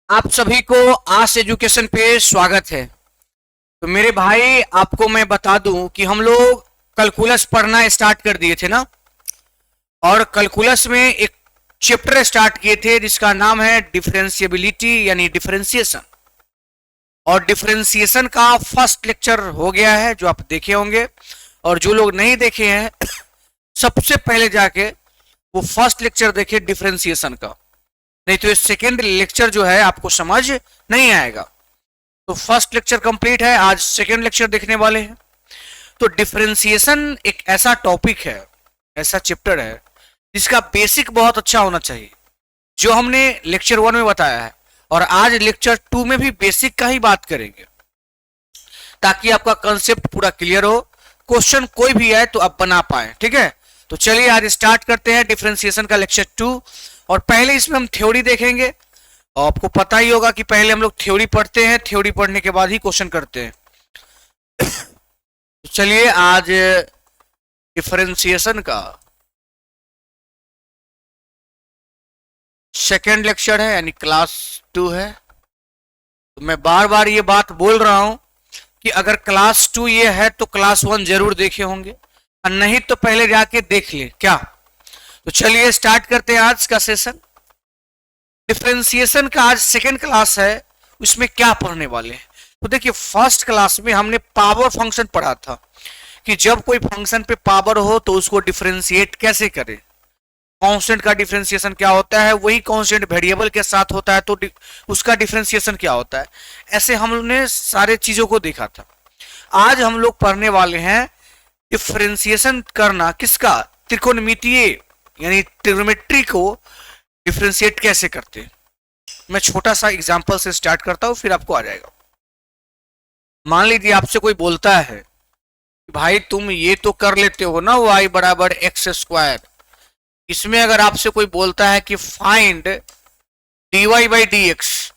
आप सभी को आस एजुकेशन पे स्वागत है। तो मेरे भाई आपको मैं बता दूं कि हम लोग कैलकुलस पढ़ना स्टार्ट कर दिए थे ना। और कैलकुलस में एक चैप्टर स्टार्ट किए थे जिसका नाम है डिफरेंशियबिलिटी यानी डिफरेंशिएशन। और डिफरेंशिएशन का फर्स्ट लेक्चर हो गया है जो आप देखे होंगे। और जो लोग नहीं देखे हैं सबसे पहले जाके वो फर्स्ट लेक्चर देखे डिफरेंशिएशन का, नहीं तो ये सेकेंड लेक्चर जो है आपको समझ नहीं आएगा। तो फर्स्ट लेक्चर कंप्लीट है, आज सेकेंड लेक्चर देखने वाले हैं। तो डिफरेंशिएशन एक ऐसा टॉपिक है, ऐसा चैप्टर है जिसका बेसिक बहुत अच्छा होना चाहिए, जो हमने लेक्चर 1 में बताया है। और आज लेक्चर 2 में भी बेसिक का ही बात करेंगे ताकि आपका कंसेप्ट पूरा क्लियर हो, क्वेश्चन कोई भी आए तो आप बना पाए। ठीक है, तो चलिए आज स्टार्ट करते हैं डिफरेंशिएशन का लेक्चर 2। और पहले इसमें हम थ्योरी देखेंगे। और आपको पता ही होगा कि पहले हम लोग थ्योरी पढ़ते हैं, थ्योरी पढ़ने के बाद ही क्वेश्चन करते हैं। तो चलिए आज डिफरेंशिएशन का सेकेंड लेक्चर है यानी क्लास 2 है। तो मैं बार बार ये बात बोल रहा हूं कि अगर क्लास 2 ये है तो क्लास 1 जरूर देखे होंगे, और नहीं तो पहले जाके देख ले क्या। तो चलिए स्टार्ट करते हैं आज का सेशन। डिफरेंशिएशन का आज सेकेंड क्लास है, उसमें क्या पढ़ने वाले हैं। तो देखिए फर्स्ट क्लास में हमने पावर फंक्शन पढ़ा था कि जब कोई फंक्शन पे पावर हो तो उसको डिफरेंशिएट कैसे करें। कांस्टेंट का डिफरेंशिएशन क्या होता है, वही कांस्टेंट वेरिएबल के साथ होता है तो उसका डिफरेंशिएशन क्या होता है। ऐसे हमने सारे चीजों को देखा था। आज हम लोग पढ़ने वाले हैं डिफरेंशिएशन करना किसका, त्रिकोणमितीय यानी ट्रिग्नोमेट्री को डिफरेंशिएट कैसे करते हैं। मैं छोटा सा एग्जांपल से स्टार्ट करता हूं, फिर आपको आ जाएगा। मान लीजिए आपसे कोई बोलता है भाई तुम ये तो कर लेते हो ना y बराबर एक्स स्क्वायर। इसमें अगर आपसे कोई बोलता है कि find dy by D x,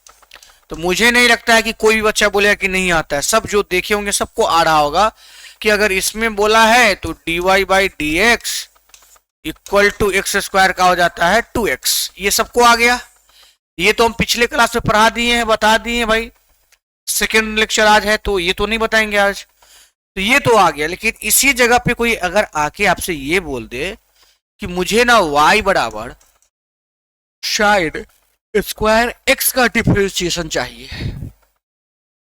तो मुझे नहीं लगता है कि कोई भी बच्चा बोलेगा कि नहीं आता है। सब जो देखे होंगे सबको आ रहा होगा कि अगर इसमें बोला है तो dy by D x equal to X square का हो जाता है 2x। ये सबको आ गया। ये तो हम पिछले क्लास में पढ़ा दिए हैं, बता दिए हैं भाई। सेकेंड लेक्चर आज है तो ये तो नहीं बताएंगे आज। तो ये तो आ गया, लेकिन इसी जगह पे कोई अगर आके आपसे ये बोल दे कि मुझे ना y बराबर शायद स्क्वायर x का डिफरेंशिएशन चाहिए,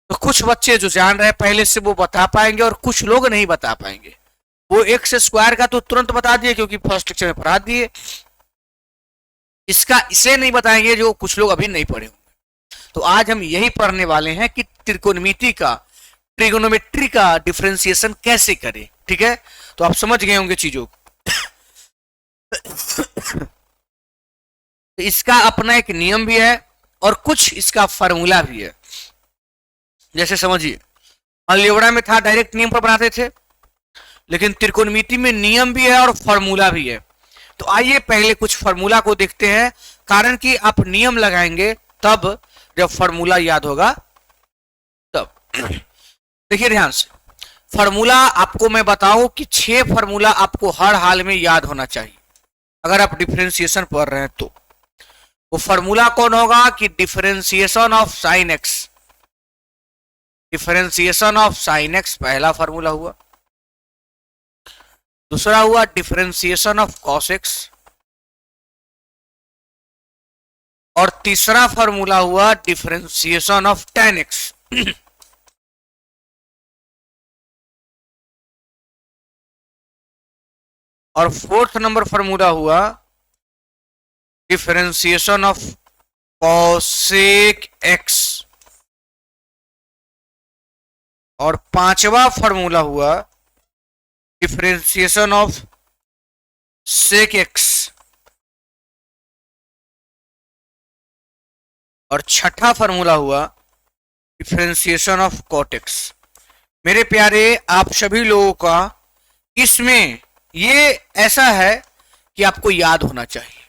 तो कुछ बच्चे जो जान रहे हैं पहले से वो बता पाएंगे और कुछ लोग नहीं बता पाएंगे। वो एक्स स्क्वायर का तो तुरंत बता दिए क्योंकि फर्स्ट लेक्चर में पढ़ा दिए। इसका इसे नहीं बताएंगे जो कुछ लोग अभी नहीं पढ़े होंगे। तो आज हम यही पढ़ने वाले हैं कि त्रिकोणमिति का, ट्रिगोनोमेट्री का डिफरेंशिएशन कैसे करें। ठीक है, तो आप समझ गए होंगे चीजों को। तो इसका अपना एक नियम भी है और कुछ इसका फॉर्मूला भी है। जैसे समझिए अलजेब्रा में था डायरेक्ट नियम पर बनाते थे, लेकिन त्रिकोणमिति में नियम भी है और फॉर्मूला भी है। तो आइए पहले कुछ फॉर्मूला को देखते हैं, कारण कि आप नियम लगाएंगे तब जब फॉर्मूला याद होगा तब। देखिए ध्यान से, फॉर्मूला आपको मैं बताऊं कि 6 फॉर्मूला आपको हर हाल में याद होना चाहिए अगर आप डिफरेंशिएशन पढ़ रहे हैं तो। वो फॉर्मूला कौन होगा कि differentiation of sine x, differentiation of sine x पहला फॉर्मूला हुआ। दूसरा हुआ डिफरेंशिएशन ऑफ कॉस एक्स, और तीसरा फॉर्मूला हुआ डिफरेंशिएशन ऑफ टेन एक्स। और फोर्थ नंबर फॉर्मूला हुआ डिफरेंशिएशन ऑफ कॉसेक एक्स। और पांचवा फॉर्मूला हुआ डिफरेंशिएशन ऑफ सेक एक्स। और छठा फॉर्मूला हुआ डिफरेंशिएशन ऑफ कॉट एक्स। मेरे प्यारे आप सभी लोगों का इसमें ये ऐसा है कि आपको याद होना चाहिए।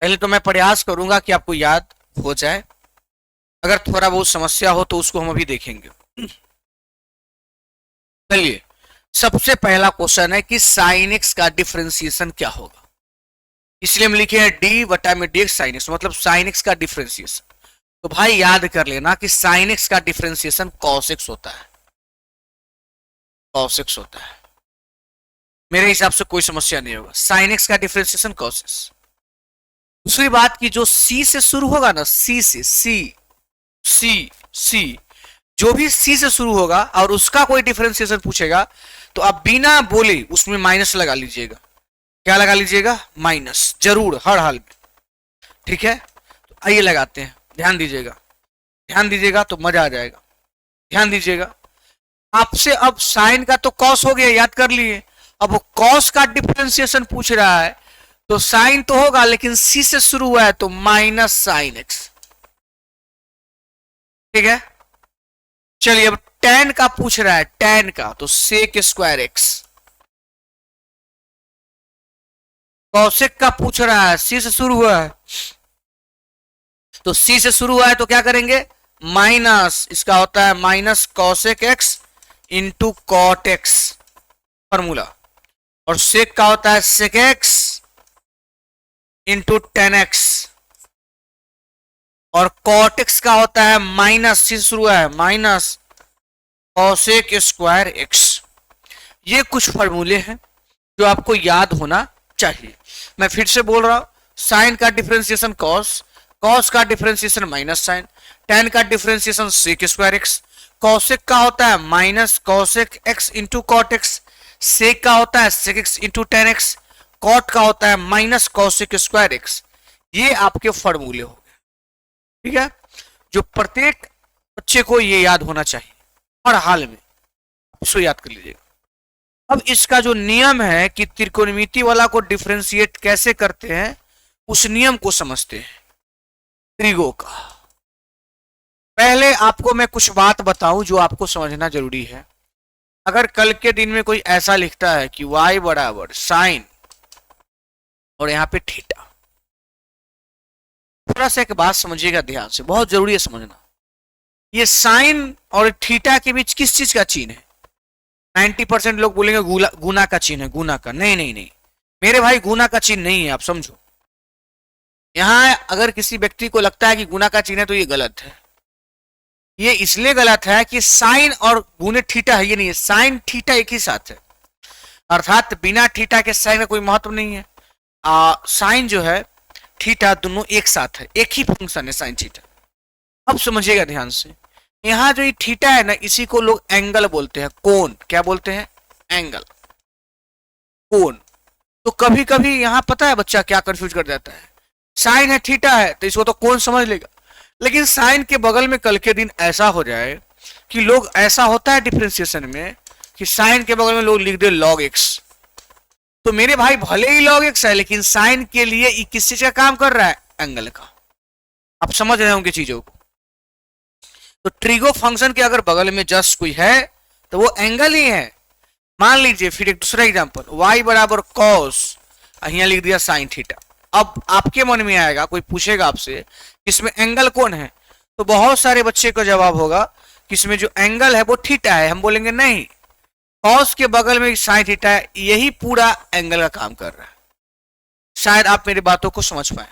पहले तो मैं प्रयास करूंगा कि आपको याद हो जाए, अगर थोड़ा बहुत समस्या हो तो उसको हम अभी देखेंगे। चलिए सबसे पहला क्वेश्चन है कि साइन एक्स का डिफरेंशिएशन क्या होगा। इसलिए हम लिखे हैं डी बटा में डी एक्स साइन एक्स, मतलब साइन एक्स का डिफरेंशिएशन। तो भाई याद कर लेना कि साइन एक्स का डिफरेंशिएशन कॉस एक्स होता है, कॉस एक्स होता है। मेरे हिसाब से कोई समस्या नहीं होगा, साइन एक्स का डिफरेंशिएशन कॉस एक्स। दूसरी बात की जो सी से शुरू होगा ना, सी से, सी जो भी सी से शुरू होगा और उसका कोई डिफरेंशिएशन पूछेगा तो आप बिना बोले उसमें माइनस लगा लीजिएगा। क्या लगा लीजिएगा? माइनस, जरूर, हर हाल में। ठीक है, तो आइए लगाते हैं, ध्यान दीजिएगा, ध्यान दीजिएगा तो मजा आ जाएगा। ध्यान दीजिएगा, आपसे अब साइन का तो कॉस हो गया, याद कर लिए। अब वो कॉस का डिफरेंशिएशन पूछ रहा है तो साइन तो होगा लेकिन सी से शुरू हुआ है तो माइनस साइन एक्स। ठीक है, चलिए अब tan का पूछ रहा है, tan का तो सेक स्क्वायर एक्स। कौशिक का पूछ रहा है, सी से शुरू हुआ है तो सी से शुरू हुआ है तो क्या करेंगे? माइनस, इसका होता है minus cosec x into cot X formula, और सेक का होता है sec x into tan X, और कॉट एक्स का होता है माइनस, सी से शुरू है, माइनस कौशिक स्क्वायर एक्स। ये कुछ फॉर्मूले हैं जो आपको याद होना चाहिए। मैं फिर से बोल रहा हूं, साइन का डिफरेंशिएशन कॉस, कॉस का डिफरेंशिएशन माइनस साइन, टेन का differentiation sec square x, cosec का होता है minus cosec x into cot x, sec का होता है sec x into tan x, cot का होता है माइनस कौशिक स्क्वायर एक्स। ये आपके फॉर्मूले हो गए। ठीक है, जो प्रत्येक बच्चे को ये याद होना चाहिए हर हाल में, इसको याद कर लीजिएगा। अब इसका जो नियम है कि त्रिकोणमिति वाला को डिफरेंशिएट कैसे करते हैं, उस नियम को समझते हैं त्रिगो का। पहले आपको मैं कुछ बात बताऊं जो आपको समझना जरूरी है। अगर कल के दिन में कोई ऐसा लिखता है कि y बराबर साइन और यहां पे थीटा, थोड़ा सा एक बात समझिएगा ध्यान से, बहुत जरूरी है समझना। ये साइन और थीटा के बीच किस चीज का चिन्ह है? 90% लोग बोलेंगे गुना का चिन्ह है, गुना का। नहीं नहीं नहीं मेरे भाई, गुना का चिन्ह नहीं है, आप समझो। यहां अगर किसी व्यक्ति को लगता है कि गुना का चिन्ह है तो ये गलत है। ये इसलिए गलत है कि साइन और गुने थीटा है, ये नहीं है, साइन थीटा एक ही साथ है, अर्थात बिना थीटा के साइन का कोई महत्व नहीं है। साइन जो है थीटा दोनों एक साथ है, एक ही फंक्शन है साइन थीटा। अब समझिएगा ध्यान से, यहां जो ये थीटा है ना, इसी को लोग एंगल बोलते हैं, कोण। क्या बोलते हैं? एंगल, कोण। तो कभी कभी यहां पता है बच्चा क्या कंफ्यूज कर जाता है, साइन है थीटा है तो इसको तो कोण समझ लेगा, लेकिन साइन के बगल में कल के दिन ऐसा हो जाए कि लोग, ऐसा होता है डिफरेंशिएशन में कि साइन के बगल में लोग लिख दे लॉग एक्स। तो मेरे भाई भले ही लॉग एक्स है लेकिन साइन के लिए ये किस चीज का काम कर रहा है? एंगल का। आप समझ रहे होंगे चीजों को। तो ट्रिगो फंक्शन के अगर बगल में जस्ट कोई है तो वो एंगल ही है। मान लीजिए फिर एक दूसरा एग्जांपल, y बराबर कॉस, यहां लिख दिया साइन थीटा। अब आपके मन में आएगा, कोई पूछेगा आपसे इसमें एंगल कौन है, तो बहुत सारे बच्चे का जवाब होगा कि इसमें जो एंगल है वो थीटा है। हम बोलेंगे नहीं, कॉस के बगल में साइन थीटा है, यही पूरा एंगल का काम कर रहा है। शायद आप मेरी बातों को समझ पाए।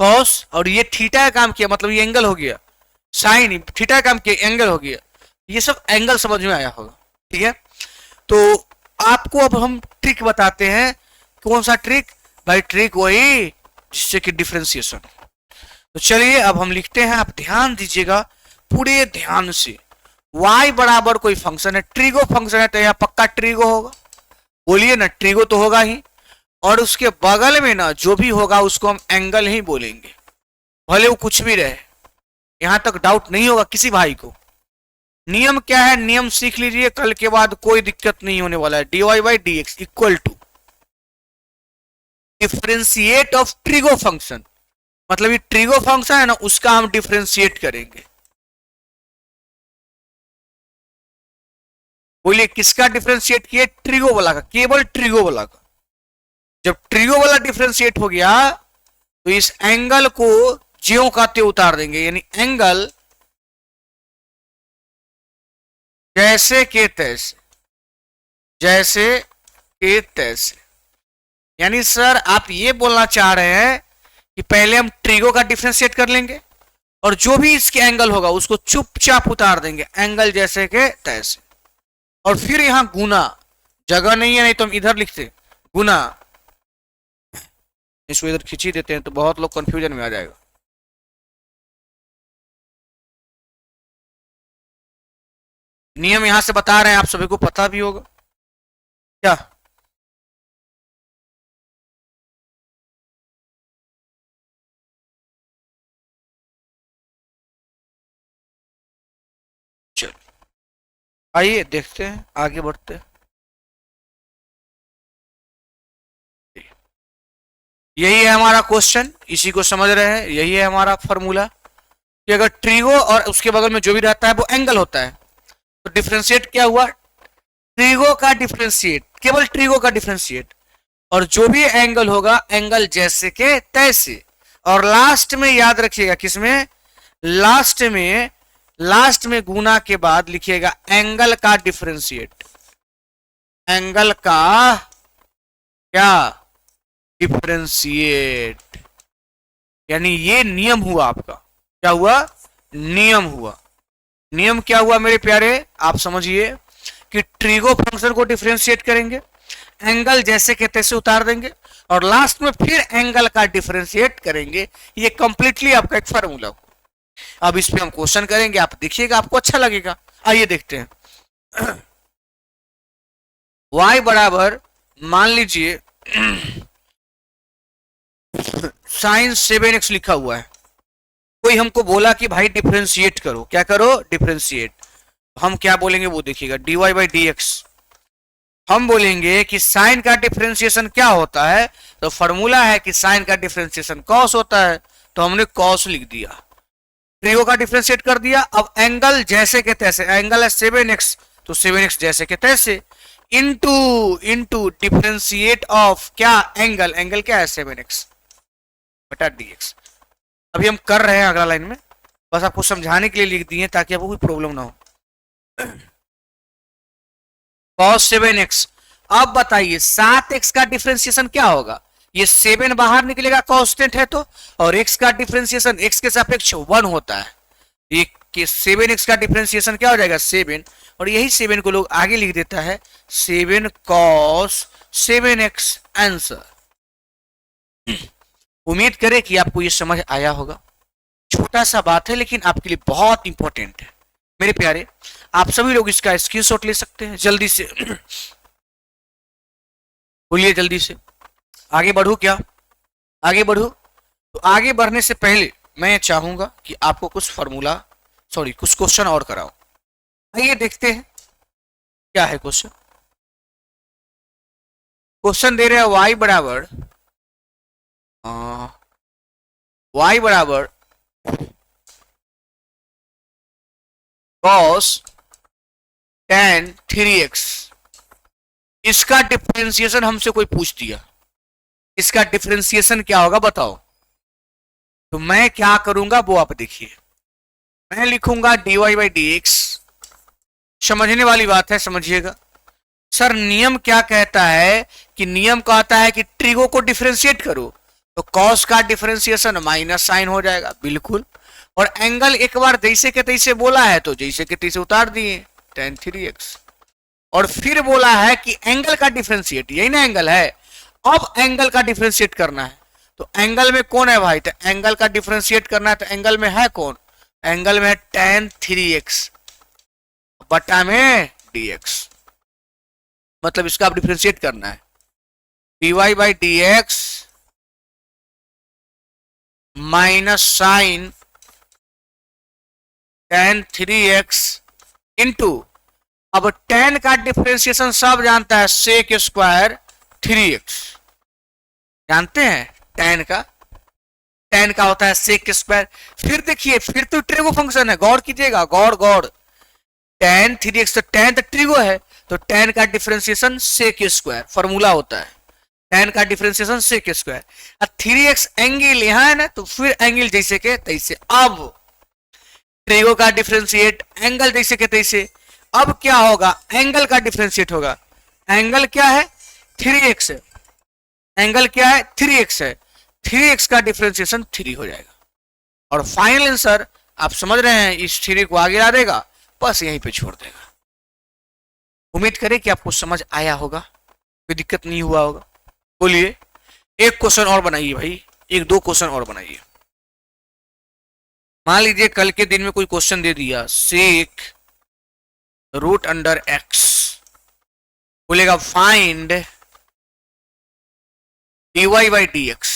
कॉस और ये थीटा का काम किया मतलब ये एंगल हो गया, साइन थीटा का काम किया एंगल हो गया, ये सब एंगल समझ में आया होगा। ठीक है, तो आपको अब हम ट्रिक बताते हैं। कौन सा ट्रिक भाई? ट्रिक वही जिससे कि डिफरेंशिएशन। तो चलिए अब हम लिखते हैं, आप ध्यान दीजिएगा पूरे ध्यान से। y बराबर कोई फंक्शन है, ट्रिगो फंक्शन है, तो यहां पक्का ट्रिगो होगा। बोलिए ना, ट्रिगो तो होगा ही, और उसके बगल में ना जो भी होगा उसको हम एंगल ही बोलेंगे, भले वो कुछ भी रहे। यहां तक डाउट नहीं होगा किसी भाई को। नियम क्या है? नियम सीख लीजिए, कल के बाद कोई दिक्कत नहीं होने वाला है। dy by D x equal to differentiate of trigo function, मतलब ये ट्रिगो फंक्शन है ना, उसका हम डिफरेंशिएट करेंगे। बोलिए किसका डिफरेंशिएट किए? ट्रिगो वाला का, केवल ट्रिगो वाला का। जब ट्रिगो वाला डिफरेंशिएट हो गया तो इस एंगल को ज्यों का त्यों उतार देंगे, यानी एंगल जैसे के तैसे, जैसे के तैसे। यानी सर आप ये बोलना चाह रहे हैं कि पहले हम ट्रिगो का डिफरेंशिएट कर लेंगे और जो भी इसके एंगल होगा उसको चुपचाप उतार देंगे एंगल जैसे के तैसे, और फिर यहां गुना, जगह नहीं है नहीं तो हम इधर लिखते गुना, इसको इधर खींच ही देते हैं तो बहुत लोग कंफ्यूजन में आ जाएगा। नियम यहां से बता रहे हैं, आप सभी को पता भी होगा क्या। चलो आइए देखते हैं, आगे बढ़ते हैं। यही है हमारा क्वेश्चन, इसी को समझ रहे हैं, यही है हमारा फॉर्मूला कि अगर ट्रिगो और उसके बगल में जो भी रहता है वो एंगल होता है, तो डिफरेंशिएट क्या हुआ, ट्रिगो का डिफरेंशिएट, केवल ट्रिगो का डिफरेंशिएट, और जो भी एंगल होगा एंगल जैसे के तैसे, और लास्ट में याद रखिएगा किसमें, लास्ट में गुना के बाद लिखिएगा एंगल का डिफरेंशिएट, एंगल का क्या डिफरेंशिएट। यानी ये नियम हुआ आपका, क्या हुआ, नियम हुआ। नियम क्या हुआ मेरे प्यारे, आप समझिए कि ट्रिगो फंक्शन को डिफरेंशिएट करेंगे, एंगल जैसे के तैसे उतार देंगे, और लास्ट में फिर एंगल का डिफरेंशिएट करेंगे। ये कंप्लीटली आपका एक फार्मूला हो। अब इस पे हम क्वेश्चन करेंगे, आप देखिएगा आपको अच्छा लगेगा। आइए देखते हैं। y बराबर मान लीजिए साइन 7x लिखा हुआ है, कोई हमको बोला कि भाई डिफरेंशिएट करो, क्या करो, डिफरेंशिएट। हम क्या बोलेंगे वो देखिएगा, dy बाई डी एक्स। हम बोलेंगे कि साइन का डिफरेंशिएशन क्या होता है, तो फॉर्मूला है कि साइन का डिफरेंशिएशन कॉस होता है, तो हमने कॉस लिख दिया, ट्रिगो का डिफरेंशिएट कर दिया। अब एंगल जैसे के तैसे, एंगल है 7x, तो 7x जैसे के तैसे इंटू डिफरेंशिएट ऑफ क्या, एंगल, एंगल क्या है 7x बटा dx। अभी हम कर रहे हैं अगला लाइन में, बस आपको समझाने के लिए लिख दिए ताकि आपको कोई प्रॉब्लम ना हो। cos 7x। अब बताइए 7x का डिफरेंशिएशन क्या होगा, ये 7 बाहर निकलेगा कांस्टेंट है तो, और x का डिफरेंशिएशन x के सापेक्ष 1 होता है, ये कि 7x का डिफरेंशिएशन क्या हो जाएगा 7, और यही 7 को लोग आगे लिख देता है 7 cos 7x आंसर। उम्मीद करें कि आपको ये समझ आया होगा, छोटा सा बात है लेकिन आपके लिए बहुत इंपॉर्टेंट है मेरे प्यारे। आप सभी लोग इसका स्क्रीनशॉट ले सकते हैं जल्दी से। बोलिए जल्दी से, आगे बढ़ू क्या, आगे बढ़ू। तो आगे बढ़ने से पहले मैं चाहूंगा कि आपको कुछ कुछ क्वेश्चन और कराओ। आइए देखते हैं क्या है क्वेश्चन। क्वेश्चन दे रहे हैं y बराबर cos tan 3x, इसका डिफरेंशिएशन हमसे कोई पूछ दिया, इसका डिफरेंशिएशन क्या होगा बताओ। तो मैं क्या करूंगा वो आप देखिए, मैं लिखूंगा dy बाई डी एक्स। समझने वाली बात है, समझिएगा। सर नियम क्या कहता है, कि नियम कहता है कि ट्रिगो को डिफरेंशिएट करो, तो cos का डिफरेंशिएशन माइनस साइन हो जाएगा, बिल्कुल। और एंगल एक बार जैसे के तैसे बोला है तो जैसे के तैसे उतार दिए tan 3x, और फिर बोला है कि एंगल का डिफरेंशिएट, यही ना एंगल है, अब एंगल का डिफरेंशिएट करना है। तो एंगल में कौन है भाई, तो एंगल का डिफरेंशिएट करना है, तो एंगल में है कौन, एंगल में है tan 3x बटा में dx, मतलब इसका आप डिफरेंशिएट करना है, dy by D X minus sine tan 3x into, अब tan का डिफरेंशिएशन सब जानता है sec स्क्वायर 3x, जानते हैं tan का होता है sec स्क्वायर। फिर देखिए, फिर तो ट्रिगो फंक्शन है, गौर कीजिएगा, गौर tan 3x, तो tan तो ट्रिगो है, तो tan का डिफरेंशिएशन sec स्क्वायर फॉर्मूला होता है, tan का डिफरेंशिएशन sec स्क्वायर। अब 3x एंगल यहां है ना, तो फिर एंगल जैसे के तैसे, अब ट्रिगो का डिफरेंशिएट एंगल जैसे के तैसे, अब क्या होगा, एंगल का डिफरेंशिएट होगा, एंगल क्या है 3x है, एंगल क्या है, 3x है, 3x का डिफरेंशिएशन 3 हो जाएगा। और फाइनल आंसर आप समझ रहे हैं, इस 3 को आगे ला देगा, बस यहीं पे छोड़ देगा। उम्मीद करें कि आपको समझ आया होगा, कोई दिक्कत नहीं हुआ होगा। बोलिए, एक क्वेश्चन और बनाइए भाई, एक दो क्वेश्चन और बनाइए। मान लीजिए कल के दिन में कोई क्वेश्चन दे दिया, सेक रूट अंडर एक्स, बोलेगा find dy by D x,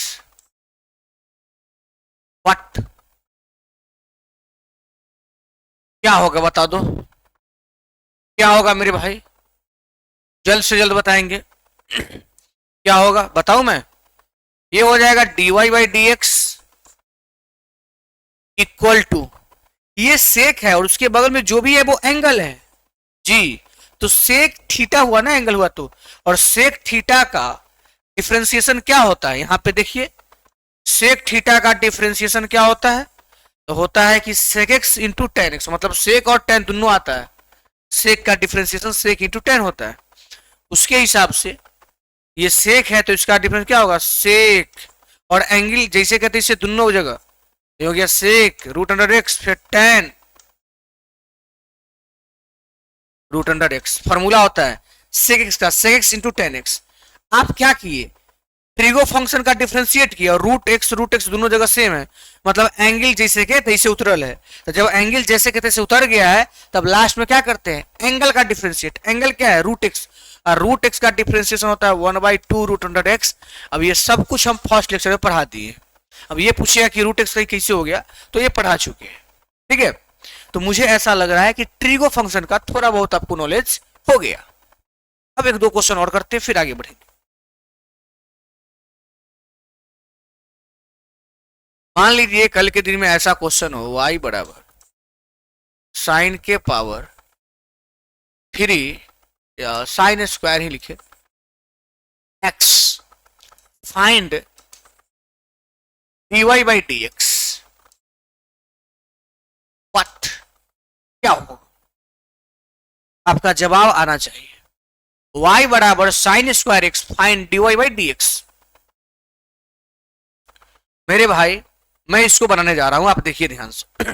what क्या होगा बता दो, क्या होगा मेरे भाई, जल्द से जल्द बताएंगे क्या होगा, बताऊं मैं? ये हो जाएगा dy by D x equal to, ये सेक है और उसके बगल में जो भी है वो एंगल है जी, तो सेक थीटा हुआ ना, एंगल हुआ तो, और सेक थीटा का डिफरेंशिएशन क्या होता है, यहां पे देखिए, सेक थीटा का डिफरेंशिएशन क्या होता है, तो होता है कि sec x into tan X, मतलब सेक और टेन दोनों आता है, सेक का डिफरेंशिएशन सेक इंटू टेन होता है। उसके हिसाब से ये सेक है तो इसका डिफरेंस क्या होगा, सेक और एंगल जैसे कहते हैं इसे दोनों जगह, ये हो गया सेक रूट अंडर एक्स, फिर tan root under X, formula होता है सेक एक्स का, sec x into tan X. आप क्या किए, ट्रिगो फंक्शन का डिफरेंशिएट किया, रूट एक्स दोनों जगह सेम है, मतलब एंगल जैसे के तैसे उतरल है, तो जब एंगल जैसे के तैसे उतर गया है तब लास्ट में क्या करते हैं, एंगल का डिफरेंशिएट, एंगल क्या है रूट एक्स, और रूट एक्स का डिफरेंशिएशन होता है 1/2 रूट अंडर एक्स। अब ये सब कुछ हम फर्स्ट लेक्चर में पढ़ा दिए, अब ये पूछेगा कि रूट एक्स का कैसे हो गया, तो ये पढ़ा चुके हैं, ठीक है। तो मुझे ऐसा लग रहा है कि ट्रिगो फंक्शन का थोड़ा बहुत आपको नॉलेज हो गया। अब एक दो क्वेश्चन और करते हैं फिर आगे बढ़ेंगे। मान लीजिए कल के दिन में ऐसा क्वेश्चन हो, y बराबर साइन के पावर 3 या साइन स्क्वायर ही लिखे x, find dy by D x, what क्या होगा, आपका जवाब आना चाहिए। y बराबर sine square x, find dy by D x. मेरे भाई मैं इसको बनाने जा रहा हूं, आप देखिए ध्यान से।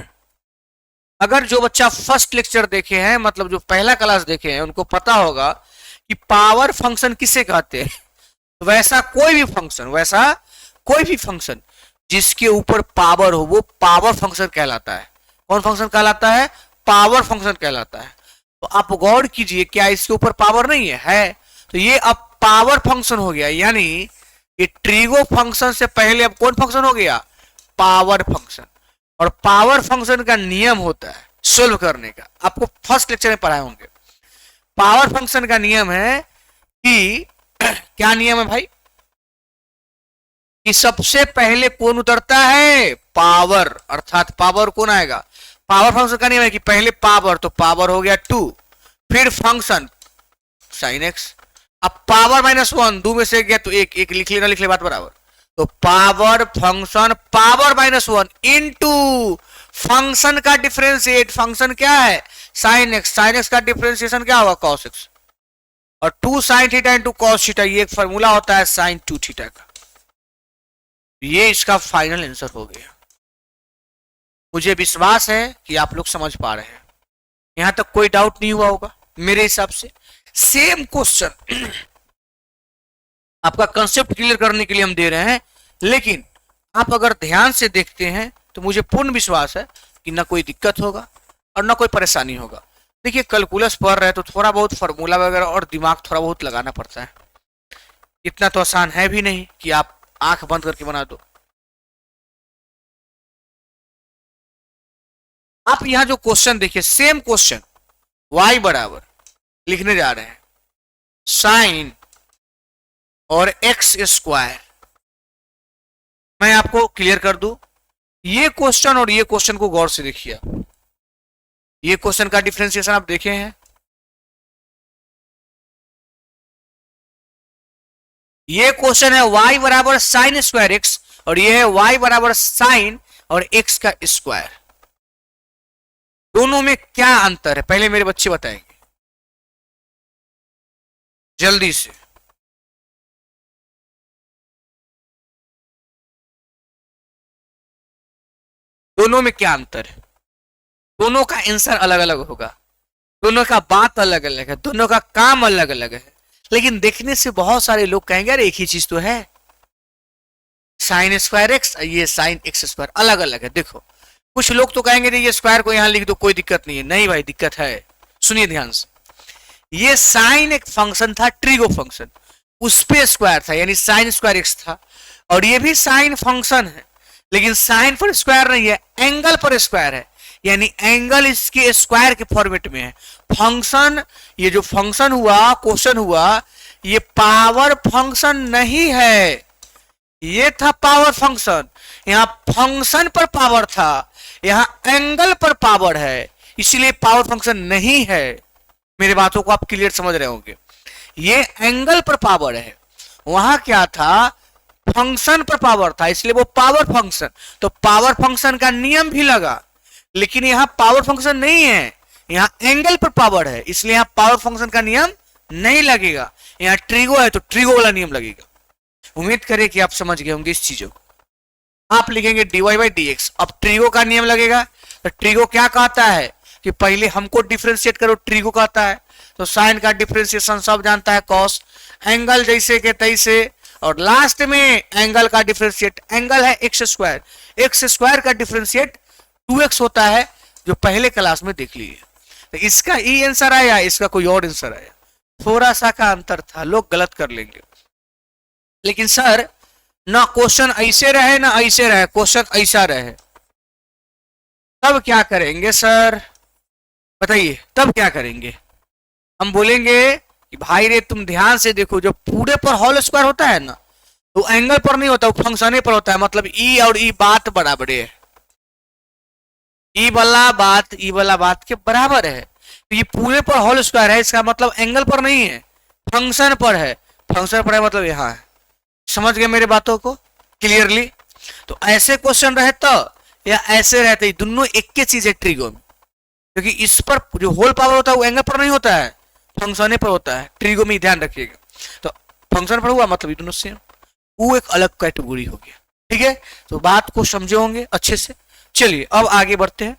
अगर जो बच्चा फर्स्ट लेक्चर देखे हैं, मतलब जो पहला क्लास देखे हैं, उनको पता होगा कि पावर फंक्शन किसे कहते हैं। वैसा कोई भी फंक्शन जिसके ऊपर पावर हो वो पावर फंक्शन कहलाता है। कौन फंक्शन कहलाता है, पावर फंक्शन कहलाता है। तो आप गौर कीजिए, क्या इसके ऊपर पावर नहीं है, तो ये अब पावर फंक्शन हो गया, यानी ये ट्रिगो फंक्शन से पहले अब कौन फंक्शन हो गया, पावर फंक्शन। और पावर फंक्शन का नियम होता है सोल्व करने का, आपको फर्स्ट लेक्चर में पढ़ाए होंगे। पावर फंक्शन का नियम है कि क्या नियम है भाई, कि सबसे पहले कौन उतरता है, पावर, अर्थात पावर कौन आएगा, पावर फंक्शन का नियम है कि पहले पावर, तो पावर हो गया 2, फिर फंक्शन साइन एक्स, अब पावर -1, 2 में से गया तो एक लिख लेना, लिख ले बात बराबर, तो power function power -1 into function का डिफरेंशिएट, फंक्शन क्या है साइन एक्स, साइन एक्स का डिफरेंशिएशन क्या होगा कॉस एक्स, और 2 sine theta into cos theta, ये एक फॉर्मूला होता है साइन 2 थीटा का। ये इसका फाइनल आंसर हो गया। मुझे विश्वास है कि आप लोग समझ पा रहे हैं, यहां तक कोई डाउट नहीं हुआ होगा मेरे हिसाब से। सेम क्वेश्चन आपका कंसेप्ट क्लियर करने के लिए हम दे रहे हैं, लेकिन आप अगर ध्यान से देखते हैं तो मुझे पूर्ण विश्वास है कि ना कोई दिक्कत होगा और ना कोई परेशानी होगा। देखिए कैलकुलस पढ़ रहे हैं तो थोड़ा बहुत फॉर्मूला वगैरह और दिमाग थोड़ा बहुत लगाना पड़ता है, इतना तो आसान है भी नहीं कि आप आंख बंद करके बना दो। आप यहां जो क्वेश्चन देखिए, सेम क्वेश्चन, y बराबर लिखने जा रहे हैं साइन और एक्स स्क्वायर। मैं आपको क्लियर कर दूं, ये क्वेश्चन और ये क्वेश्चन को गौर से देखिए। ये क्वेश्चन का डिफरेंशिएशन आप देखे हैं, ये क्वेश्चन है y बराबर साइन स्क्वायर एक्स, और ये है y बराबर साइन और x का स्क्वायर। दोनों में क्या अंतर है पहले मेरे बच्चे बताएंगे जल्दी से। दोनों में क्या अंतर है? दोनों का आंसर अलग अलग होगा, दोनों का बात अलग अलग है, दोनों का काम अलग अलग है। लेकिन देखने से बहुत सारे लोग कहेंगे अरे एक ही चीज तो है, साइन स्क्वायर एक्स, ये साइन एक्स स्क्वायर, अलग अलग है। देखो कुछ लोग तो कहेंगे ये स्क्वायर को यहां लिख दो कोई दिक्कत नहीं है। नहीं भाई दिक्कत है, सुनिए ध्यान से। ये साइन एक फंक्शन था, ट्रिगो फंक्शन, उस पे स्क्वायर था यानी साइन स्क्वायर एक्स था। और ये भी साइन फंक्शन है, लेकिन साइन पर स्क्वायर नहीं है, एंगल पर स्क्वायर है, यानी एंगल इसके स्क्वायर के फॉर्मेट में है। फंक्शन, ये जो फंक्शन हुआ, क्वेश्चन हुआ, ये पावर फंक्शन नहीं है, ये था पावर फंक्शन। यहां फंक्शन पर पावर था, यहां एंगल पर पावर है, इसलिए पावर फंक्शन नहीं है। मेरी बातों को आप क्लियर समझ रहे होंगे। ये एंगल पर पावर है, वहां क्या था, फंक्शन पर पावर था, इसलिए वो पावर फंक्शन। तो पावर फंक्शन का नियम भी लगा, लेकिन यहां पावर फंक्शन नहीं है, यहां एंगल पर पावर है, इसलिए यहां पावर फंक्शन का नियम नहीं लगेगा। यहां ट्रिगो है तो ट्रिगो वाला नियम लगेगा। उम्मीद करें कि आप समझ गए होंगे इस चीजों को। आप लिखेंगे dy बाई डी एक्स, अब ट्रिगो का नियम लगेगा। तो ट्रिगो क्या कहता है कि पहले हमको डिफरेंशिएट करो, ट्रिगो कहता है। तो साइन का डिफरेंशिएशन सब जानता है, कॉस, एंगल जैसे के तैसे, और लास्ट में एंगल का डिफरेंशिएट, एंगल है एक्स स्क्वायर, एक्स स्क्वायर का डिफरेंशिएट 2x होता है, जो पहले क्लास में देख लिए। तो इसका ई आंसर आया, इसका कोई और आंसर आया, थोड़ा सा का अंतर था, लोग गलत कर लेंगे। लेकिन सर ना क्वेश्चन ऐसे रहे ना ऐसे रहे, क्वेश्चन ऐसा रहे, तब क्या करेंगे सर बताइए, तब क्या करेंगे? हम बोलेंगे कि भाई रे तुम ध्यान से देखो, जो पूरे पर होल स्क्वायर होता है ना, तो एंगल पर नहीं होता, वो फंक्शन पर होता है। मतलब ई और ई बात बराबर है, ई वाला बात के बराबर है। तो ये पूरे पर होल स्क्वायर है, इसका मतलब एंगल पर नहीं है, फंक्शन पर है। फंक्शन पर है मतलब यहाँ है। समझ गए मेरे बातों को क्लियरली? तो ऐसे क्वेश्चन रहे तो या ऐसे रहते, दोनों एक ही चीज है ट्रिगो में, क्योंकि इस पर जो होल पावर होता है वो एंगल पर नहीं होता है, फंक्शन पर होता है। ट्रिगो में ध्यान रखिएगा। तो फंक्शन पर हुआ मतलब ये दोनों सेम, वो एक अलग कैटेगरी हो गया। ठीक है, तो बात को समझे होंगे अच्छे से। चलिए अब आगे बढ़ते हैं।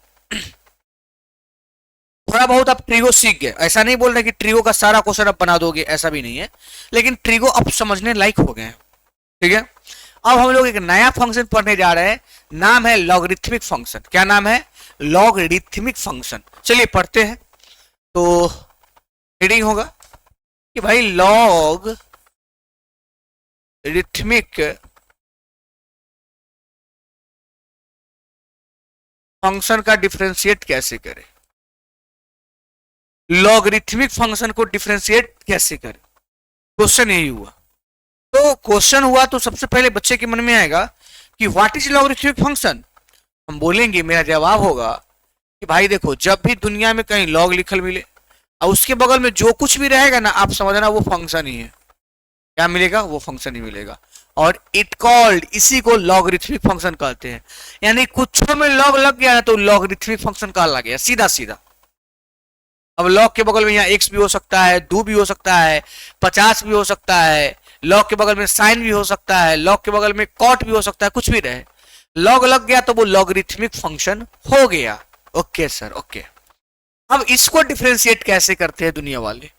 थोड़ा बहुत आप ट्रिगो सीख गए, ऐसा नहीं बोल रहे कि ट्रिगो का सारा क्वेश्चन आप बना दोगे, ऐसा भी नहीं है, लेकिन ट्रिगो अब समझने लायक हो गए हैं। ठीक है, अब हम लोग एक नया फंक्शन पढ़ने जा रहे हैं, नाम है लॉगरिथमिक फंक्शन। क्या नाम है? Logarithmic function. चलिए पढ़ते हैं। तो रीडिंग होगा कि भाई लॉग रिथमिक फंक्शन का डिफरेंशिएट कैसे करें, लॉगरिथमिक फंक्शन को डिफरेंशिएट कैसे करें, क्वेश्चन यही हुआ। तो क्वेश्चन हुआ तो सबसे पहले बच्चे के मन में आएगा कि व्हाट इज लॉगरिथमिक फंक्शन। हम बोलेंगे, मेरा जवाब होगा कि भाई देखो, जब भी दुनिया में कहीं लॉग लिखल मिले और उसके बगल में जो कुछ भी रहेगा ना, आप समझना वो फंक्शन ही है। क्या मिलेगा? वो फंक्शन ही मिलेगा। और इट कॉल्ड, इसी को लॉगरिथमिक फंक्शन कहते हैं। यानी कुछ में लॉग लग गया ना तो लॉगरिथमिक फंक्शन कहा गया, सीधा सीधा। अब लॉग के बगल में यहाँ x भी हो सकता है, 2 भी हो सकता है, 50 भी हो सकता है, लॉग के बगल में साइन भी हो सकता है, लॉग के बगल में कॉट भी हो सकता है, कुछ भी रहे, लॉग लग गया तो वो लॉगरिथमिक फंक्शन हो गया। Okay sir, okay. अब इसको डिफरेंशिएट कैसे करते हैं दुनिया वाले,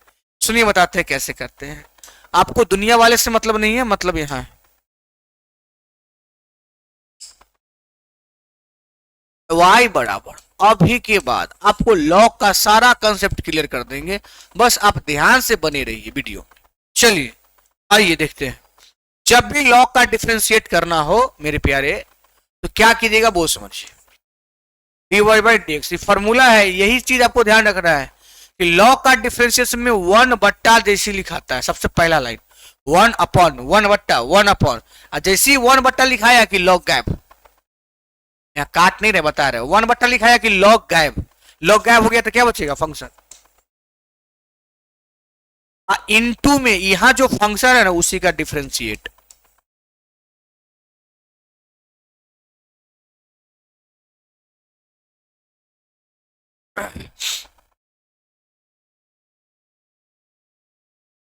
सुनिए बताते हैं कैसे करते हैं। आपको दुनिया वाले से मतलब नहीं है, मतलब यहां है y बराबर, अभी के बाद आपको लॉग का सारा कंसेप्ट क्लियर कर देंगे, बस आप ध्यान से बने रहिए वीडियो। चलिए आइए देखते हैं। जब भी लॉग का डिफरेंशिएट करना हो मेरे प्यारे, तो क्या कीजिएगा वो समझिए। dy by D x formula है, यही चीज आपको ध्यान रखना है कि लॉग का डिफरेंशिएशन में 1 जैसी लिखाता है। सबसे पहला लाइन 1 अपॉन 1 अपॉन, जैसे ही 1 लिखाया कि लॉग गायब, यहाँ काट नहीं रहे, बता रहे 1 लिखाया कि लॉग गायब, लॉग गायब हो गया तो क्या बचेगा? फंक्शन। इनटू में यहां जो फंक्शन है ना उसी का डिफरेंशिएट।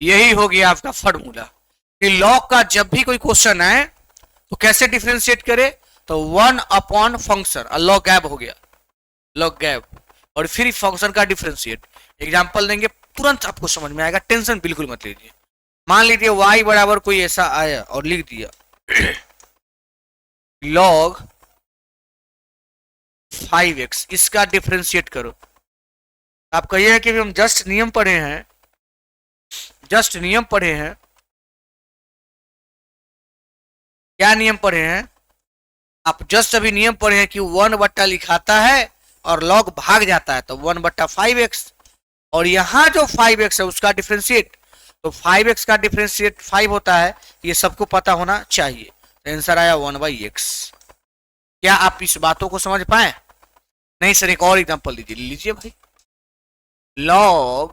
यही हो गया आपका फॉर्मूला कि लॉग का जब भी कोई क्वेश्चन आए तो कैसे डिफरेंशिएट करे, तो 1 फंक्शन लॉग गैप हो गया, लॉग गैप, और फिर फंक्शन का डिफरेंशिएट। एग्जांपल देंगे तुरंत आपको समझ में आएगा, टेंशन बिल्कुल मत लीजिए। मान लीजिए y बराबर कोई ऐसा आया और लिख दिया log 5x, इसका डिफरेंशिएट करो। आप कहिए कि हम जस्ट नियम पढ़े हैं, जस्ट नियम पढ़े हैं, क्या नियम पढ़े हैं? आप जस्ट अभी नियम पढ़े हैं कि 1 बट्टा लिखाता है और लॉग भाग जाता है, तो 1/5x, और यहां जो 5x है उसका डिफरेंशिएट, तो 5x का डिफरेंशिएट 5 होता है, ये सबको पता होना चाहिए। तो आंसर आया 1/x। क्या आप इस बातों को समझ पाए? नहीं सर, एक और एग्जांपल लीजिए भाई। लॉग,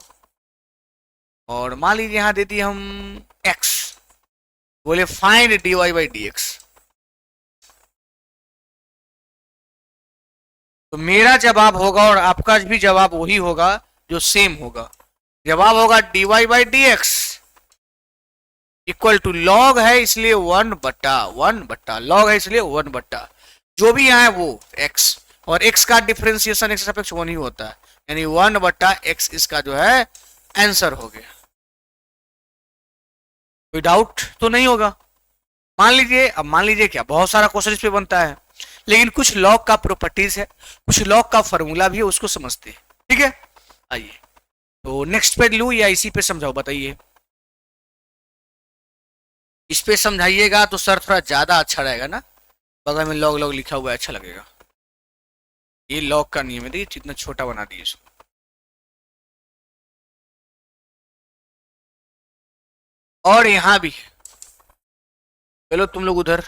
और मान लीजिए यहां दे दिए हम x, बोले फाइंड dy/dx। तो मेरा जवाब होगा और आपका भी जवाब वही होगा जो सेम होगा। जवाब होगा dy/dx इक्वल टू लॉग है इसलिए 1/1 लॉग है इसलिए 1/, जो भी यहाँ है वो x, और x का डिफरेंशिएशन x सापेक्ष 1 ही होता है, यानी 1/x इसका जो है आंसर हो गया। कोई डाउट तो नहीं होगा? मान लीजिए, अब मान लीजिए क्या, बहुत सारा क्वेश्चन इस पे बनता है, लेकिन कुछ लॉग का प्रॉपर्टीज है, कुछ लॉग का फॉर्मूला भी है, उसको समझते हैं। ठीक है, आइए तो नेक्स्ट पे लूं या इसी पे समझाओ, बताइए। इस पे समझाइएगा तो सर थोड़ा ज्यादा अच्छा रहेगा ना, बगल में लॉग लॉग लिखा हुआ है, अच्छा लगेगा। ये लॉग का नियम है, देखिए कितना छोटा बना दिए इसको। और यहां भी चलो तुम लोग उधर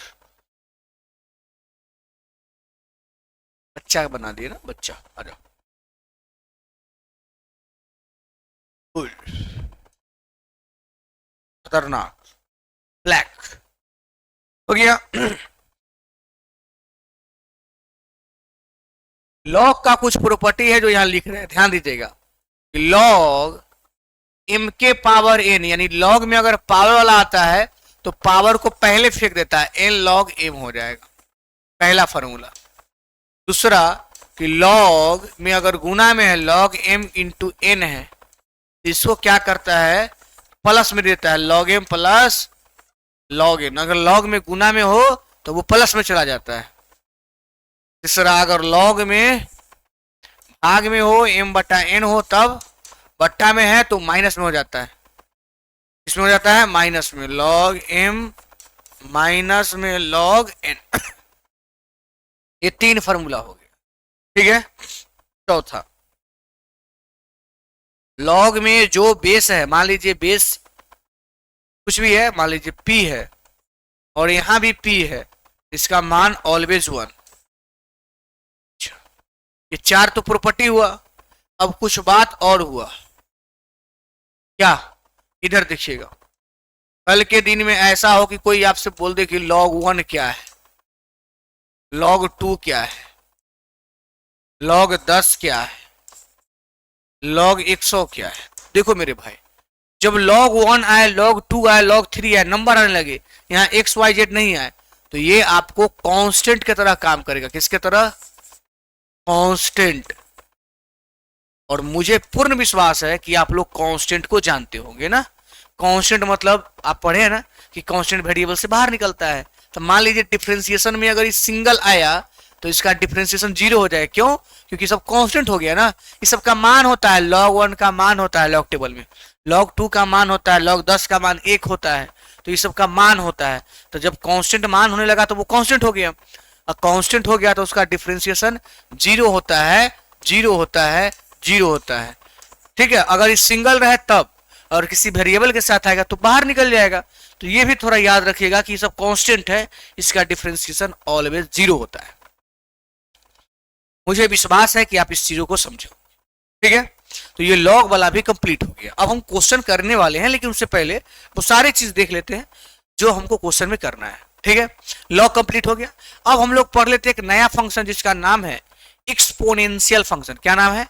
बच्चा बना दिए ना, बच्चा आ जाओ। खतरनाक, ब्लैक हो गया। लॉग का कुछ प्रॉपर्टी है जो यहां लिख रहे हैं, ध्यान दीजिएगा। लॉग m के पावर n, यानी लॉग में अगर पावर वाला आता है तो पावर को पहले फेंक देता है, n log m हो जाएगा, पहला फॉर्मूला। दूसरा कि लॉग में अगर गुना में है, log m इंटू n है, इसको क्या करता है, प्लस में देता है, log m plus log n। अगर लॉग में गुना में हो तो वो प्लस में चला जाता है। तीसरा, अगर लॉग में भाग में हो, m/n हो, तब बट्टा में है तो माइनस में हो जाता है, इसमें हो जाता है माइनस में, log m माइनस में log n। ये 3 फॉर्मूला हो गया। ठीक है, चौथा, लॉग में जो बेस है, मान लीजिए बेस कुछ भी है, मान लीजिए p है और यहां भी p है, इसका मान ऑलवेज 1। ये 4 तो प्रॉपर्टी हुआ। अब कुछ बात और हुआ, क्या? इधर देखिएगा, कल के दिन में ऐसा हो कि कोई आपसे बोल दे कि log 1 क्या है, log 2 क्या है, log 10 क्या है, log 100 क्या है। देखो मेरे भाई, जब log 1 आए, log 2 आए, log 3 आए, नंबर आने लगे, यहाँ XYZ नहीं आए, तो ये आपको कांस्टेंट की तरह काम करेगा। किसके तरह? कांस्टेंट। और मुझे पूर्ण विश्वास है कि आप लोग कांस्टेंट को जानते होंगे ना। कांस्टेंट मतलब आप पढ़े हैं ना कि कांस्टेंट वेरिएबल से बाहर निकलता है। तो मान लीजिए डिफरेंशिएशन में अगर ये सिंगल आया तो इसका डिफरेंशिएशन 0 हो जाए। क्यों? क्योंकि सब कांस्टेंट हो गया ना। ये सब का मान होता है, log 1 का मान होता है log टेबल में, log 2 का मान होता है, log 10 का मान 1 होता है, तो ये सब का मान होता है। तो जब कांस्टेंट मान होने लगा तो वो कांस्टेंट हो गया, और कांस्टेंट हो गया तो उसका डिफरेंशिएशन 0 होता है, 0 होता है, 0 होता है। ठीक है, अगर ये सिंगल रहे तब, और किसी वेरिएबल के साथ आएगा तो बाहर निकल जाएगा। तो ये भी थोड़ा याद रखिएगा कि ये सब कांस्टेंट है, इसका डिफरेंशिएशन ऑलवेज 0 होता है। मुझे विश्वास है कि आप इस चीजों को समझो। ठीक है, तो ये लॉग वाला भी कंप्लीट हो गया। अब हम क्वेश्चन करने वाले हैं, लेकिन उससे पहले वो सारी चीज देख लेते हैं जो हमको क्वेश्चन में करना है। ठीक है, लॉग कंप्लीट हो गया। अब हम लोग पढ़ लेते हैं एक नया फंक्शन जिसका नाम है एक्सपोनेंशियल फंक्शन। क्या नाम है?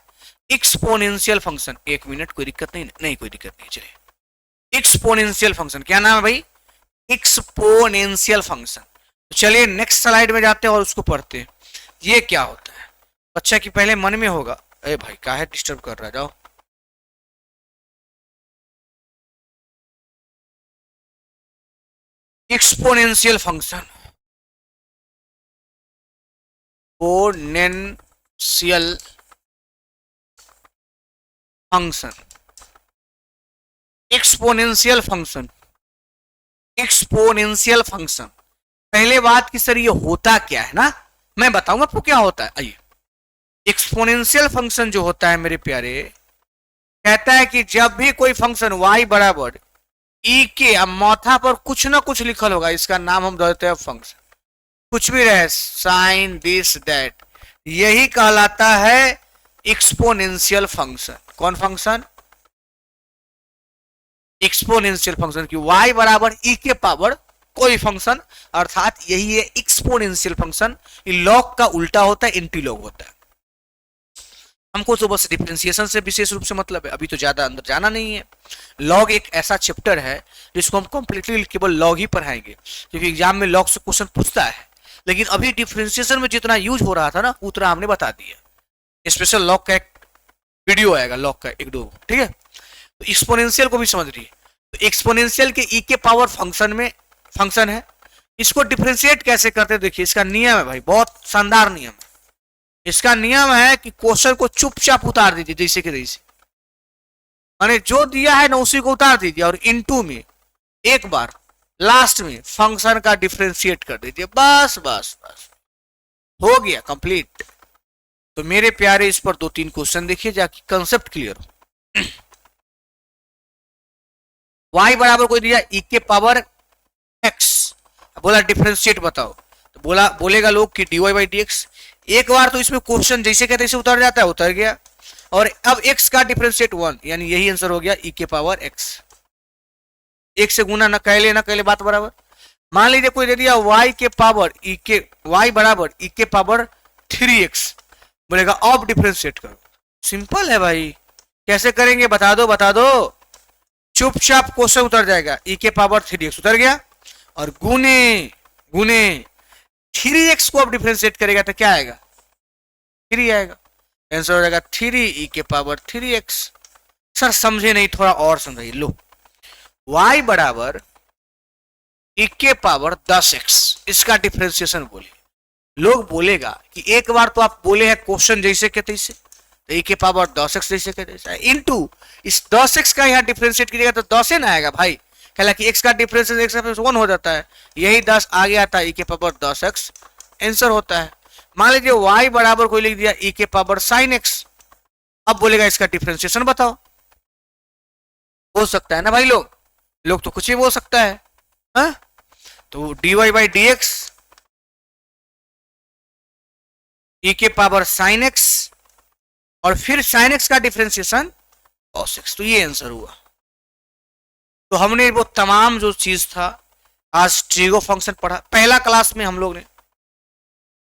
Exponential function. 1 मिनट, कोई दिक्कत नहीं? नहीं कोई दिक्कत नहीं, चलिए। एक्सपोनेंशियल फंक्शन क्या नाम है भाई? Exponential function. तो चलिए नेक्स्ट स्लाइड में जाते हैं और उसको पढ़ते हैं ये क्या होता है। बच्चा की पहले मन में होगा, अरे भाई काहे डिस्टर्ब कर रहा है, जाओ। Exponential function, exponential function, exponential function, exponential function. पहले बात की सर ये होता क्या है ना, मैं बताऊंगा आपको क्या होता है। आइए, एक्सपोनेंशियल फंक्शन जो होता है मेरे प्यारे, कहता है कि जब भी कोई फंक्शन y बराबर ई के, अब माथा पर कुछ ना कुछ लिखल होगा, इसका नाम हम देते हैं फंक्शन, कुछ भी रहे, साइन दिस दैट, यही कहलाता है एक्सपोनेंशियल फंक्शन। कौन फंक्शन? एक्सपोनेंशियल फंक्शन की y बराबर ई के पावर कोई फंक्शन, अर्थात यही है एक्सपोनेंशियल फंक्शन। लॉग का उल्टा होता है, एंटी लॉग होता है। हमको तो बस डिफरेंशिएशन से विशेष रूप से मतलब है, अभी तो ज्यादा अंदर जाना नहीं है। लॉग एक ऐसा चैप्टर है जिसको हम कंप्लीटली केवल लॉग ही पढ़ाएंगे, क्योंकि एग्जाम में लॉग से क्वेश्चन पूछता है। लेकिन अभी डिफरेंशिएशन में जितना यूज हो रहा था ना उतना हमने बता दिया। स्पेशल लॉग का एक वीडियो आएगा, लॉग का एक दो, ठीक है। तो एक्सपोनेंशियल को भी समझ रही, तो एक्सपोनेंशियल के ई के पावर फंक्शन में फंक्शन है, इसको डिफरेंशिएट कैसे करते हैं देखिए, इसका नियम है भाई, बहुत शानदार नियम है। इसका नियम है कि क्वेश्चन को चुपचाप उतार दीजिए जैसे कि जैसे, मैंने जो दिया है ना उसी को उतार दीजिए और इनटू में एक बार लास्ट में फंक्शन का डिफरेंशिएट कर दीजिए, बस बस बस हो गया कंप्लीट। तो मेरे प्यारे इस पर 2-3 क्वेश्चन देखिए जाके कंसेप्ट क्लियर हो। y बराबर कोई दिया e के पावर x, बोला डिफरेंशिएट बताओ, तो बोलेगा लोग कि dy बाई डी एक्स। एक बार तो इसमें क्वेश्चन जैसे कहते तैसे उतर जाता है, उतर गया। और अब x का डिफरेंशिएट 1, यानी यही आंसर हो गया e के पावर x। एक से गुना न कहले बात बराबर। मान लीजिए कोई दे दिया y के पावर e के, y बराबर e के पावर 3x, बोलेगा अब डिफरेंशिएट करो। सिंपल है भाई, कैसे करेंगे बता दो बता दो। चुपचाप क्वेश्चन उतर जाएगा, e के पावर 3x उतर गया, और गुने गुने 3x को अब डिफरेंशिएट करेगा तो क्या आएगा, 3 आएगा। आंसर हो जाएगा 3 e के पावर 3x। सर समझे नहीं, थोड़ा और समझिए। लो, y बराबर e के पावर 10x, इसका डिफरेंशिएशन बोलिए। लोग बोलेगा कि एक बार तो आप बोले हैं क्वेश्चन जैसे के तैसे, तो e के पावर 10x जैसे के तैसे, इनटू इस 10x का यहाँ डिफरेंशिएट कीजिएगा तो 10 ना आएगा भाई, हालांकि x का डिफरेंशिएशन x से 1 हो जाता है, यही 10 आगे आता है e के पावर 10x, आंसर होता है। मान लीजिए y बराबर कोई लिख दिया e के पावर sin x, अब बोलेगा इसका डिफरेंशिएशन बताओ। हो सकता है ना भाई, लोग तो कुछ भी बोल सकता है, हा? तो dy by D x e के पावर sin x, और फिर sin x का डिफरेंशिएशन cos x, तो ये आंसर हुआ। तो हमने वो तमाम जो चीज था, आज ट्रिगो फंक्शन पढ़ा। पहला क्लास में हम लोग ने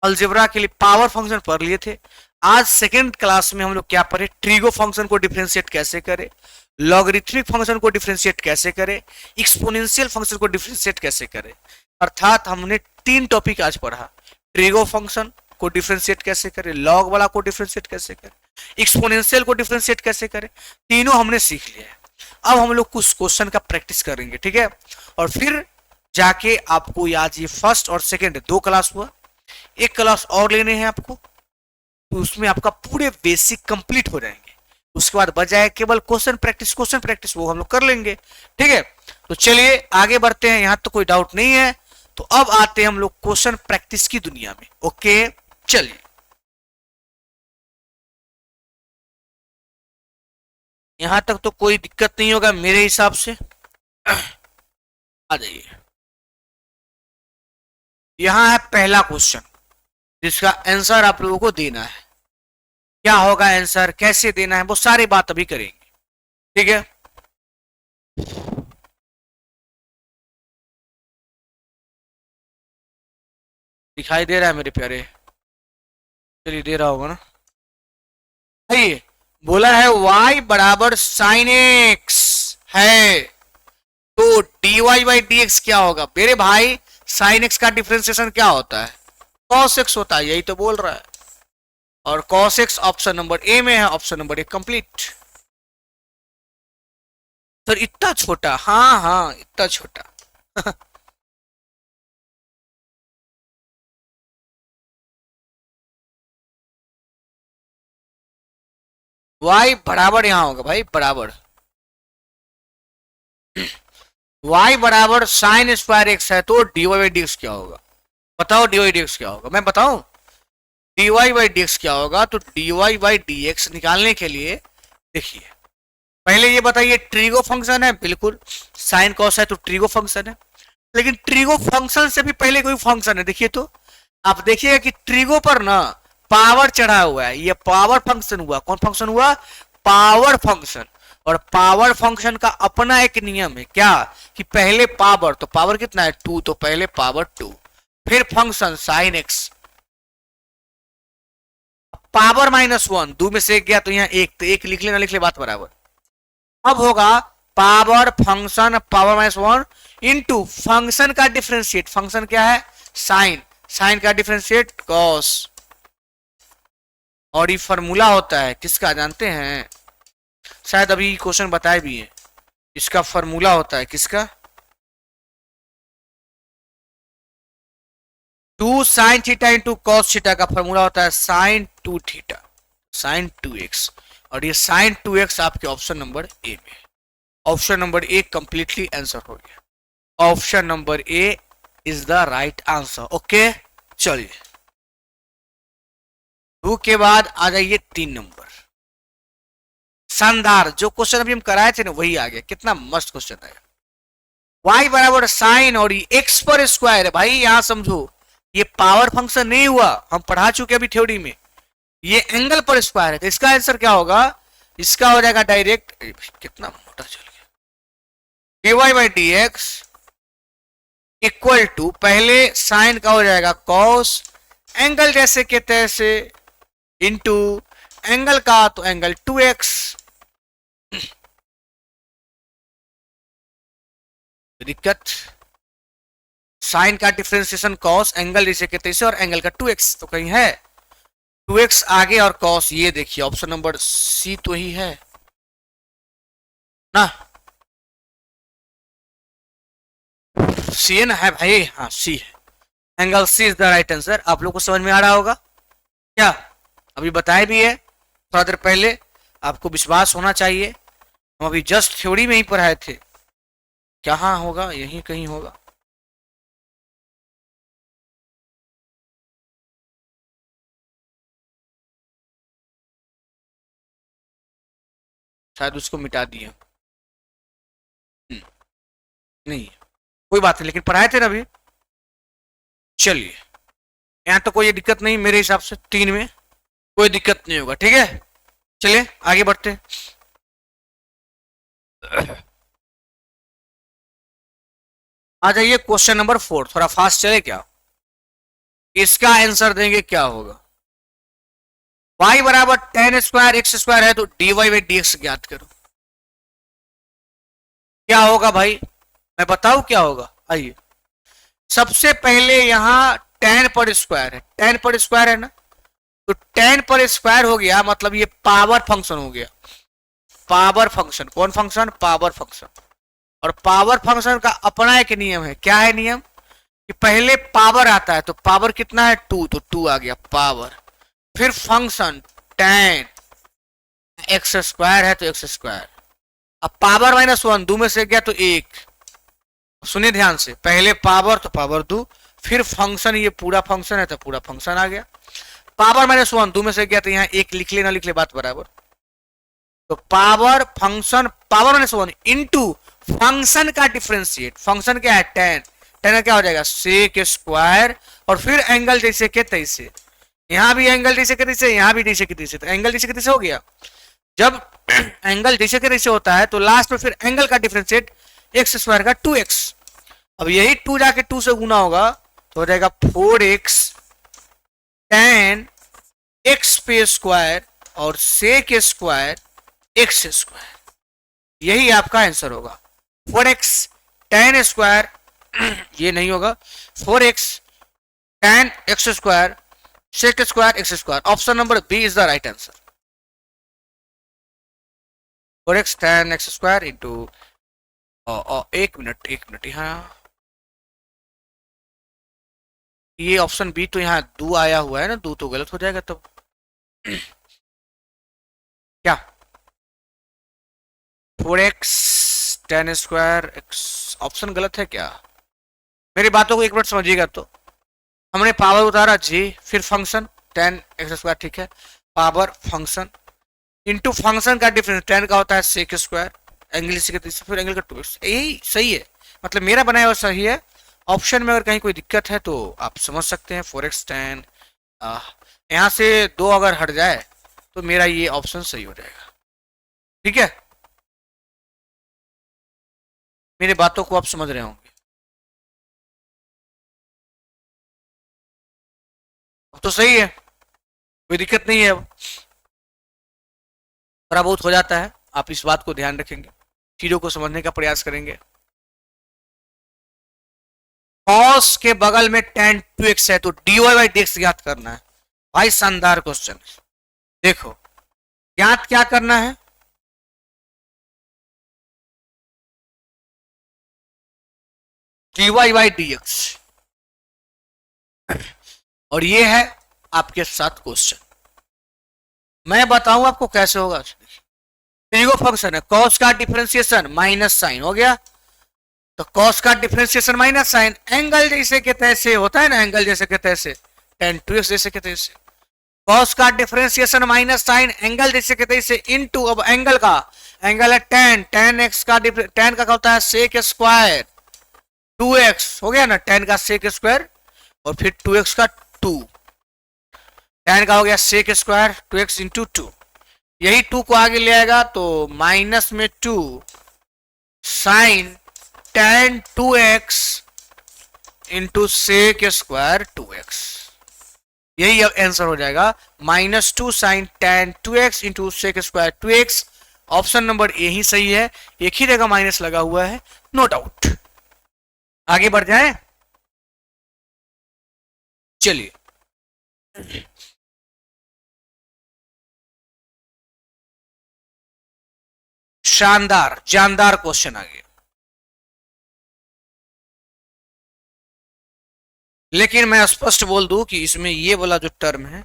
अलजेब्रा के लिए पावर फंक्शन पढ़ लिए थे। आज सेकंड क्लास में हम लोग क्या पढ़े, ट्रिगो फंक्शन को डिफरेंशिएट कैसे करें, लॉगरिथमिक फंक्शन को डिफरेंशिएट कैसे करें, एक्सपोनेंशियल फंक्शन को डिफरेंशिएट कैसे करें। अर्थात हमने 3 टॉपिक आज पढ़ा, ट्रिगो फंक्शन को डिफरेंशिएट कैसे करें, लॉग वाला को डिफरेंशिएट कैसे करें, एक्सपोनेंशियल को डिफरेंशिएट कैसे करें, तीनों हमने सीख लिया है। अब हम लोग कुछ क्वेश्चन का प्रैक्टिस करेंगे, ठीक है। और फिर जाके आपको आज ये फर्स्ट और सेकंड 2 क्लास हुआ, एक क्लास और लेने हैं आपको, तो उसमें आपका पूरे बेसिक कंप्लीट हो जाएंगे। उसके बाद बजाय केवल क्वेश्चन प्रैक्टिस वो हम लोग कर लेंगे, ठीक है। तो चलिए आगे बढ़ते हैं, यहां तो कोई डाउट नहीं है। तो अब आते हैं हम लोग क्वेश्चन प्रैक्टिस की दुनिया में। ओके चलिए, यहां तक तो कोई दिक्कत नहीं होगा मेरे हिसाब से। आ जाइए, यहां है पहला क्वेश्चन जिसका आंसर आप लोगों को देना है। क्या होगा आंसर, कैसे देना है, वो सारी बात अभी करेंगे, ठीक है। दिखाई दे रहा है मेरे प्यारे, चलिए दे रहा होगा ना भाई। बोला है y बराबर sin x है, तो dy बाई डी एक्स क्या होगा मेरे भाई, साइन एक्स का डिफरेंशिएशन क्या होता है? कॉस एक्स होता है, यही तो बोल रहा है। और कॉस एक्स ऑप्शन नंबर ए में है, ऑप्शन नंबर ए कंप्लीट। सर इतना छोटा? हाँ हाँ इतना छोटा। y बराबर यहां होगा भाई, बराबर y बराबर साइन स्क्वायर एक्स है, तो dy बाई डी एक्स क्या होगा? बताओ dy डी एक्स क्या होगा, मैं बताऊं? dy बाई डी एक्स क्या होगा? तो dy बाई डी एक्स निकालने के लिए देखिए, पहले ये बताइए ट्रिगो फंक्शन है, बिल्कुल साइन कॉस है तो ट्रिगो फंक्शन है, लेकिन ट्रिगो फंक्शन से भी पहले कोई फंक्शन है, देखिए तो आप देखिएगा कि ट्रिगो पर ना पावर चढ़ा हुआ है, ये पावर फंक्शन हुआ। कौन फंक्शन हुआ? Power function. और पावर फंक्शन का अपना एक नियम है, क्या? कि पहले पावर, तो पावर कितना है? 2, तो पहले पावर 2, फिर फंक्शन साइन एक्स, पावर -1, 2 में से एक गया तो यहाँ एक, तो एक लिख लेना, लिख ले, बात बराबर। अब होगा power function power -1 into function का डिफरेंशिएट, फंक्शन क्या है? साइन, साइन का डिफरेंशिएट कॉस। और ये फॉर्मूला होता है किसका, जानते हैं? शायद अभी क्वेश्चन बताए भी है, इसका फॉर्मूला होता है किसका? 2 sine theta into cos theta का फॉर्मूला होता है साइन 2 थीटा, साइन 2x। और ये साइन 2x आपके ऑप्शन नंबर ए में, ऑप्शन नंबर ए कंप्लीटली आंसर हो गया। Option number A is the right answer. Okay चलिए, 2 के बाद आ जाइए 3 नंबर। शानदार, जो क्वेश्चन अभी हम कराए थे ना वही आ गया, कितना मस्त क्वेश्चन है। y बराबर साइन और ये x पर स्क्वायर है भाई, यहां समझो ये पावर फंक्शन नहीं हुआ, हम पढ़ा चुके अभी थ्योरी में, ये एंगल पर स्क्वायर है, तो इसका आंसर क्या होगा? इसका हो जाएगा डायरेक्ट, कितना मोटा चल गया, dy by D x equal to, पहले साइन का हो जाएगा कॉस, एंगल जैसे के तैसे, इंटू एंगल का तो एंगल 2x, दिक्कत, साइन का डिफरेंशिएशन कॉस, एंगल जैसे के तैसे, और एंगल का 2x, तो कहीं है 2x आगे और कॉस, ये देखिए ऑप्शन नंबर सी तो ही है ना, सी है ना, है भाई, हाँ सी है, angle C is the right answer. आप लोग को समझ में आ रहा होगा क्या? अभी बताए भी है थोड़ा देर पहले, आपको विश्वास होना चाहिए, हम अभी जस्ट थ्योरी में ही पढ़ाए थे। कहाँ होगा? यहीं कहीं होगा। शायद उसको मिटा दिया, नहीं कोई बात नहीं, लेकिन पढ़ाए थे ना अभी। चलिए, यहाँ तो कोई दिक्कत नहीं मेरे हिसाब से, 3 में कोई दिक्कत नहीं होगा, ठीक है। चलिए आगे बढ़ते हैं। आ जाइए क्वेश्चन नंबर 4, थोड़ा फास्ट चले क्या? इसका आंसर देंगे क्या होगा? y बराबर tan स्क्वायर एक्स स्क्वायर है, तो dy बाई डी एक्स ज्ञात करो। क्या होगा भाई, मैं बताऊं क्या होगा? आइए, सबसे पहले यहां tan पर स्क्वायर है, tan पर स्क्वायर है ना, तो tan पर स्क्वायर हो गया, मतलब ये पावर फंक्शन हो गया, पावर फंक्शन। कौन फंक्शन? Power function. और पावर फंक्शन का अपना एक नियम है, क्या है नियम? कि पहले पावर आता है, तो पावर कितना है? 2, तो 2 आ गया पावर, फिर फंक्शन tan एक्स स्क्वायर है तो एक्स स्क्वायर, अब पावर -1, 2 में से गया तो 1, सुनिए ध्यान से, पहले पावर तो पावर 2, फिर फंक्शन, ये पूरा फंक्शन है तो पूरा फंक्शन आ गया, पावर -1, 2 में से गया तो यहाँ 1 लिख ले ना लिख ले, बात बराबर। तो power function power -1 into function का डिफरेंशिएट, फंक्शन क्या है? tan, tan क्या हो जाएगा? sec स्क्वायर, और फिर एंगल जैसे के तैसे, यहां भी एंगल जैसे के तैसे, यहां भी जैसे के तैसे, तो एंगल जैसे के तैसे हो गया। जब एंगल जैसे के तैसे होता है तो लास्ट में फिर एंगल का डिफरेंशिएट एक्स स्क्वायर का 2x, अब यही 2 जाके 2 से गुना होगा तो हो जाएगा 4x tan x पे स्क्वायर और sec स्क्वायर एक्स स्क्वायर, यही आपका आंसर होगा। 4x tan स्क्वायर ये नहीं होगा। 4x tan x square sec square x square, option number B is the right answer. 4x tan x square into, एक minute यहाँ, ये ऑप्शन बी तो यहाँ दो आया हुआ है ना, दो तो गलत हो जाएगा तब। क्या 4x tan square x option गलत है क्या? मेरी बातों को एक मिनट समझिएगा। तो हमने पावर उतारा जी, फिर फंक्शन tan x स्क्वायर, ठीक है, पावर फंक्शन इनटू फंक्शन का डिफरेंस, tan का होता है sec स्क्वायर, एंगल से फिर एंगल का 2x, यही सही है, मतलब मेरा बनाया हुआ सही है। ऑप्शन में अगर कहीं कोई दिक्कत है तो आप समझ सकते हैं। 4x tan, यहाँ से 2 अगर हट जाए तो मेरा ये ऑप्शन सही हो जाएगा। ठीक है, मेरी बातों को आप समझ रहे होंगे। अब तो सही है, कोई दिक्कत नहीं है। अब थोड़ा बहुत हो जाता है, आप इस बात को ध्यान रखेंगे, चीजों को समझने का प्रयास करेंगे। cos के बगल में tan 2x है तो dy बाई dx ज्ञात करना है। भाई शानदार क्वेश्चन। देखो ज्ञात क्या करना है, dy बाई dx, और ये है आपके साथ क्वेश्चन। मैं बताऊं आपको कैसे होगा। ट्रिगो फंक्शन है, cos का डिफरेंशिएशन माइनस साइन हो गया, तो cos का डिफरेंशिएशन माइनस साइन, एंगल जैसे के तैसे होता है ना, एंगल जैसे के तैसे, tan 2x जैसे के तैसे, cos का डिफरेंशिएशन माइनस साइन एंगल जैसे के तैसे इनटू, अब एंगल का, एंगल है tan x का tan का होता है sec स्क्वायर 2x, हो गया ना, tan का sec स्क्वायर और फिर 2x का 2, tan का हो गया sec स्क्वायर 2x इंटू 2, यही 2 को आगे ले आएगा तो माइनस में 2 sine tan 2x into sec square 2x, यही आंसर हो जाएगा। -2 sine tan 2x into sec square 2x, option number A ही सही है। एक ही जगह माइनस लगा हुआ है, नो डाउट। आगे बढ़ जाए, चलिए शानदार जानदार क्वेश्चन आ गया, लेकिन मैं स्पष्ट बोल दूं कि इसमें ये वाला जो टर्म है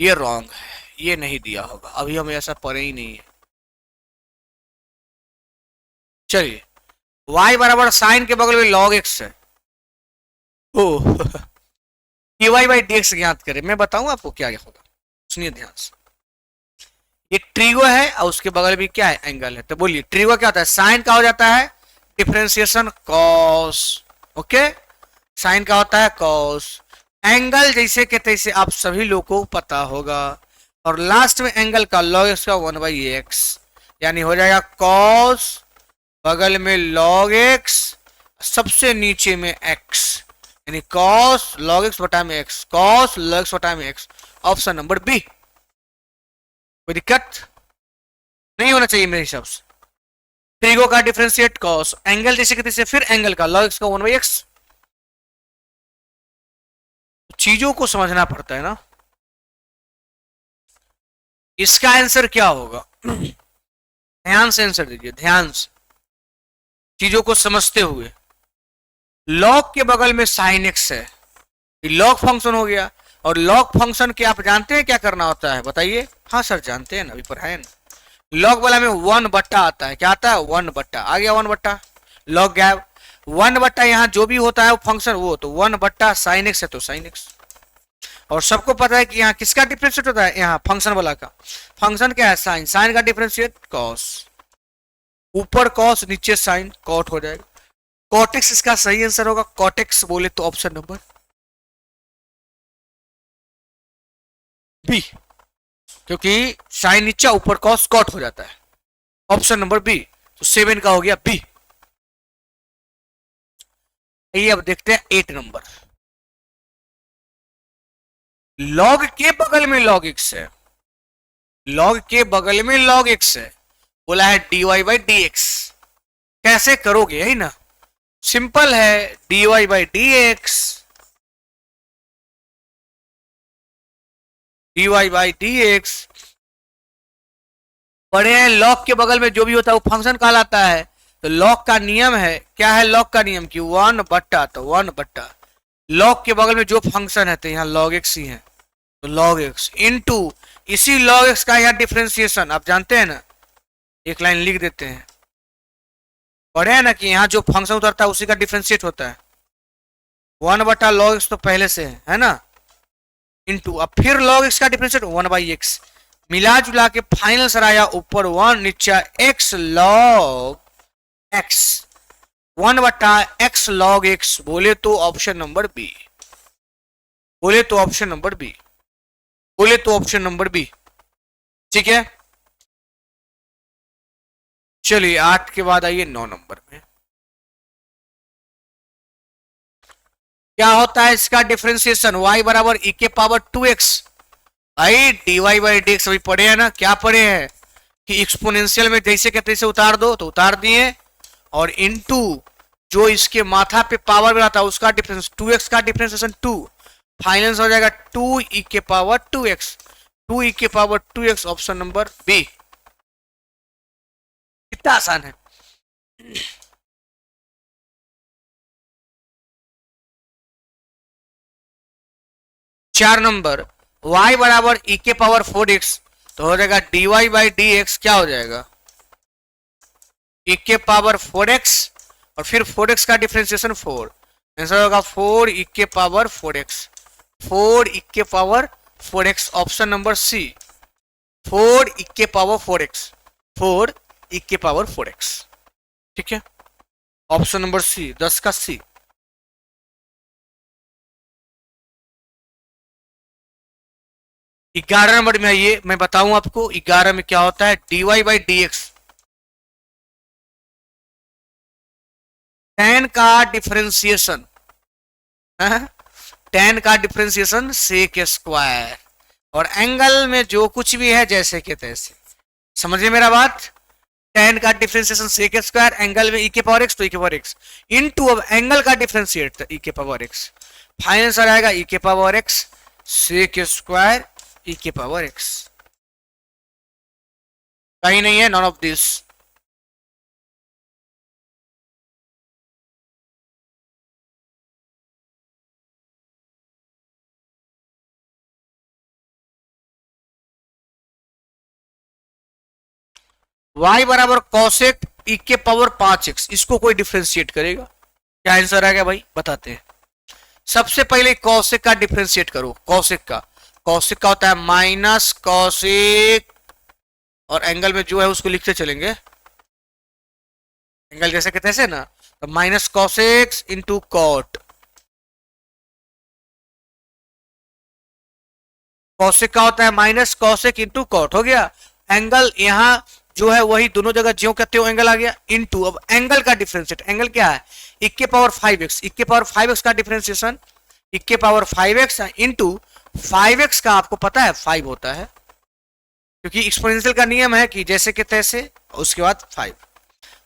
ये रॉन्ग है, ये नहीं दिया होगा, अभी हम ऐसा पढ़े ही नहीं है। चलिए y बराबर साइन के बगल में log x है, ओ dy बाई dx ज्ञात करें। मैं बताऊं आपको क्या होगा, सुनिए ध्यान से। ये ट्रिगो है और उसके बगल में क्या है, एंगल है, तो बोलिए ट्रिगो क्या होता है, साइन का हो जाता है डिफरेंशिएशन कॉस, ओके, साइन का होता है कॉस, एंगल जैसे के तैसे आप सभी लोगों को पता होगा, और लास्ट में एंगल का लॉग एक्स का 1/x, यानी हो जाएगा कॉस बगल में लॉग एक्स, सबसे नीचे में x, यानी कॉस लॉग एक्स बटा में x, कॉस लॉग एक्स बटा में x, ऑप्शन नंबर बी। कोई दिक्कत नहीं होना चाहिए मेरे हिसाब से। ट्रिगो का डिफरेंशिएट कॉस, एंगल जैसे के तैसे, फिर एंगल का लॉग एक्स का 1/x, चीजों को समझना पड़ता है ना। इसका आंसर क्या होगा, ध्यान से आंसर दीजिए, ध्यान से, चीजों को समझते हुए। लॉग के बगल में साइन एक्स है, लॉग फंक्शन हो गया, और लॉग फंक्शन के आप जानते हैं क्या करना होता है, बताइए। हाँ सर जानते हैं ना, अभी पढ़ाए ना। लॉग वाला में 1 बट्टा आता है, क्या आता है 1 बट्टा, आ गया 1 बट्टा, लॉग गैप 1 बट्टा, यहाँ जो भी होता है वो फंक्शन, वो तो 1 बट्टा साइन एक्स है तो साइन एक्स, और सबको पता है कि यहाँ किसका डिफरेंशिएट होता है, यहाँ फंक्शन वाला का। फंक्शन क्या है साइन, साइन का डिफरेंशिएट कॉस, ऊपर कॉस नीचे साइन, कॉट हो जाएगा, कॉटेक्स इसका सही आंसर होगा। कॉटेक्स बोले तो ऑप्शन नंबर बी, क्योंकि साइन नीचे ऊपर कॉस कॉट हो जाता है, ऑप्शन नंबर बी, तो 7 का हो गया बी। ये अब देखते हैं 8 नंबर। लॉग के बगल में लॉग एक्स है, लॉग के बगल में लॉग एक्स है, बोला है dy बाई dx, कैसे करोगे, है ना। सिंपल है, dy by dx, dy by dx। पढ़े हैं लॉग के बगल में जो भी होता है वो फंक्शन कहलाता है। तो लॉग का नियम है, क्या है लॉग का नियम, कि 1/, तो 1/, लॉग के बगल में जो फंक्शन है तो यहाँ log x ही है, तो log x इनटू इसी log x का यहाँ डिफरेंशिएशन आप जानते हैं ना, एक लाइन लिख देते हैं। पढ़े हैं ना कि यहाँ जो फंक्शन उतरता है उसी का डिफरेंशिएट होता है। 1/log x तो पहले से है ना, इनटू अब फिर log x का डिफरेंशिएट 1/x, मिला जुला के फाइनल सर आया ऊपर 1 नीचे x log x, 1/x log x। बोले तो ऑप्शन नंबर बी, बोले तो ऑप्शन नंबर बी, बोले तो ऑप्शन नंबर बी। ठीक है, चलिए 8 के बाद आइए 9 नंबर में। क्या होता है इसका डिफरेंशिएशन, y बराबर e के power 2x। I dy by dx अभी पढ़े हैं ना, क्या पढ़े हैं कि एक्सपोनेंशियल में जैसे के तैसे उतार दो तो उतार दिए, और इनटू जो इसके माथा पे पावर में आता है उसका डिफरेंस 2x का डिफरेंशिएशन 2, फाइनल हो जाएगा 2e के पावर 2x, 2e के power 2x, option number B. कितना आसान है। 4 नंबर, y बराबर e के पावर 4x, तो हो जाएगा dy बाई dx, क्या हो जाएगा e के पावर 4x, और फिर 4x का डिफरेंशिएशन 4, आंसर होगा 4e के पावर 4x, 4e के power 4x, option number C, 4e के पावर 4x, 4e के पावर 4x। ठीक है, ऑप्शन नंबर सी, 10 का सी। ग्यारह नंबर में आइए, मैं बताऊं आपको 11 में क्या होता है, dy बाई dx, tan का डिफरेंशिएशन, tan का डिफरेंशिएशन सेक स्क्वायर, और एंगल में जो कुछ भी है जैसे के तैसे, समझिए मेरा बात, tan का डिफरेंशिएशन सेक स्क्वायर, एंगल में e के पावर x तो e के पावर x, इनटू अब एंगल का डिफरेंशिएट e के पावर x, फाइनल आंसर आएगा e के power x sec square e के पावर x। कहीं नहीं है, नॉन ऑफ दिस। y बराबर कॉसेक e के पावर 5x, इसको कोई डिफरेंशिएट करेगा, क्या आंसर आएगा भाई बताते हैं। सबसे पहले कॉसेक का डिफरेंशिएट करो, कॉसेक का, कॉसेक का होता है माइनस कॉसेक, और एंगल में जो है उसको लिखते चलेंगे, एंगल जैसे कहते हैं ना, तो minus cosec x into cot, cosec का होता है माइनस कॉसेक इंटू कॉट, हो गया। एंगल यहाँ जो है वही दोनों जगह ज्यों कहते हो एंगल आ गया, इनटू अब एंगल का डिफरेंशिएट, एंगल क्या है e के पावर 5x, e के पावर 5x का डिफरेंशिएशन e के पावर 5x इनटू 5x का आपको पता है 5 होता है, क्योंकि एक्सपोनेंशियल का नियम है कि जैसे के तैसे, उसके बाद 5,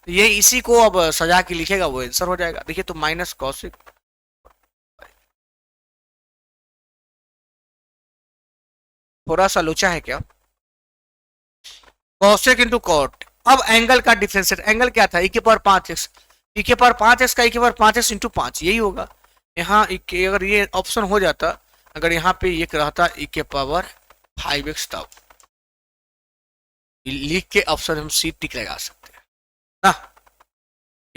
तो ये इसी को अब सजा के लिखेगा वो आंसर हो जाएगा। देखिए तो माइनस कॉसेक, थोड़ा सा लोचा है क्या, कॉसेक इंटू कॉट, अब एंगल का डिफरेंशिएट, एंगल क्या था e के पावर 5x, e के पावर 5x का e के पावर 5x इंटू 5, यही होगा। यहाँ अगर ये ऑप्शन हो जाता, अगर यहाँ पे ये रहता e के पावर 5x, तब लिख के ऑप्शन हम सी टिक लगा सकते हैं ना,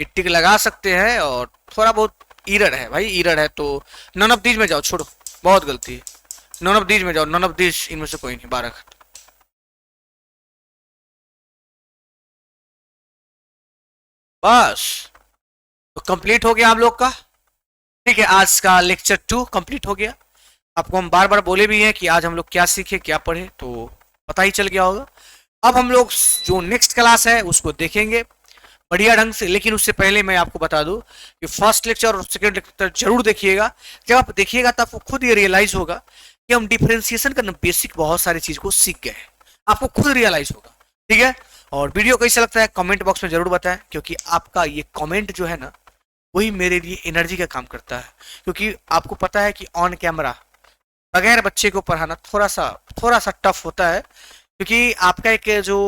टिक लगा सकते हैं। और थोड़ा बहुत इरर है भाई, इरर है तो नन ऑफ दीज में जाओ, छोड़ो बहुत गलती है, नन ऑफ दीज में जाओ, नन ऑफ दीज इनमें से कोई नहीं, 12 बस, तो कंप्लीट हो गया आप लोग का। ठीक है, आज का लेक्चर 2 कंप्लीट हो गया। आपको हम बार बार बोले भी हैं कि आज हम लोग क्या सीखे क्या पढ़े, तो पता ही चल गया होगा। अब हम लोग जो नेक्स्ट क्लास है उसको देखेंगे बढ़िया ढंग से, लेकिन उससे पहले मैं आपको बता दूं कि फर्स्ट लेक्चर और सेकंड लेक्चर जरूर देखिएगा। जब आप देखिएगा तो आपको खुद ये रियलाइज होगा कि हम डिफरेंशिएशन का बेसिक बहुत सारी चीज को सीख गए, आपको खुद रियलाइज होगा। ठीक है, और वीडियो कैसा लगता है कमेंट बॉक्स में जरूर बताएं, क्योंकि आपका ये कमेंट जो है ना वही मेरे लिए एनर्जी का काम करता है। क्योंकि आपको पता है कि ऑन कैमरा बगैर बच्चे को पढ़ाना थोड़ा सा टफ होता है, क्योंकि आपका एक जो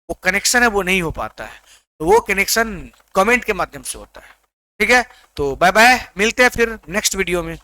वो कनेक्शन है वो नहीं हो पाता है, तो वो कनेक्शन कमेंट के माध्यम से होता है। ठीक है, तो बाय बाय, मिलते हैं फिर नेक्स्ट वीडियो में।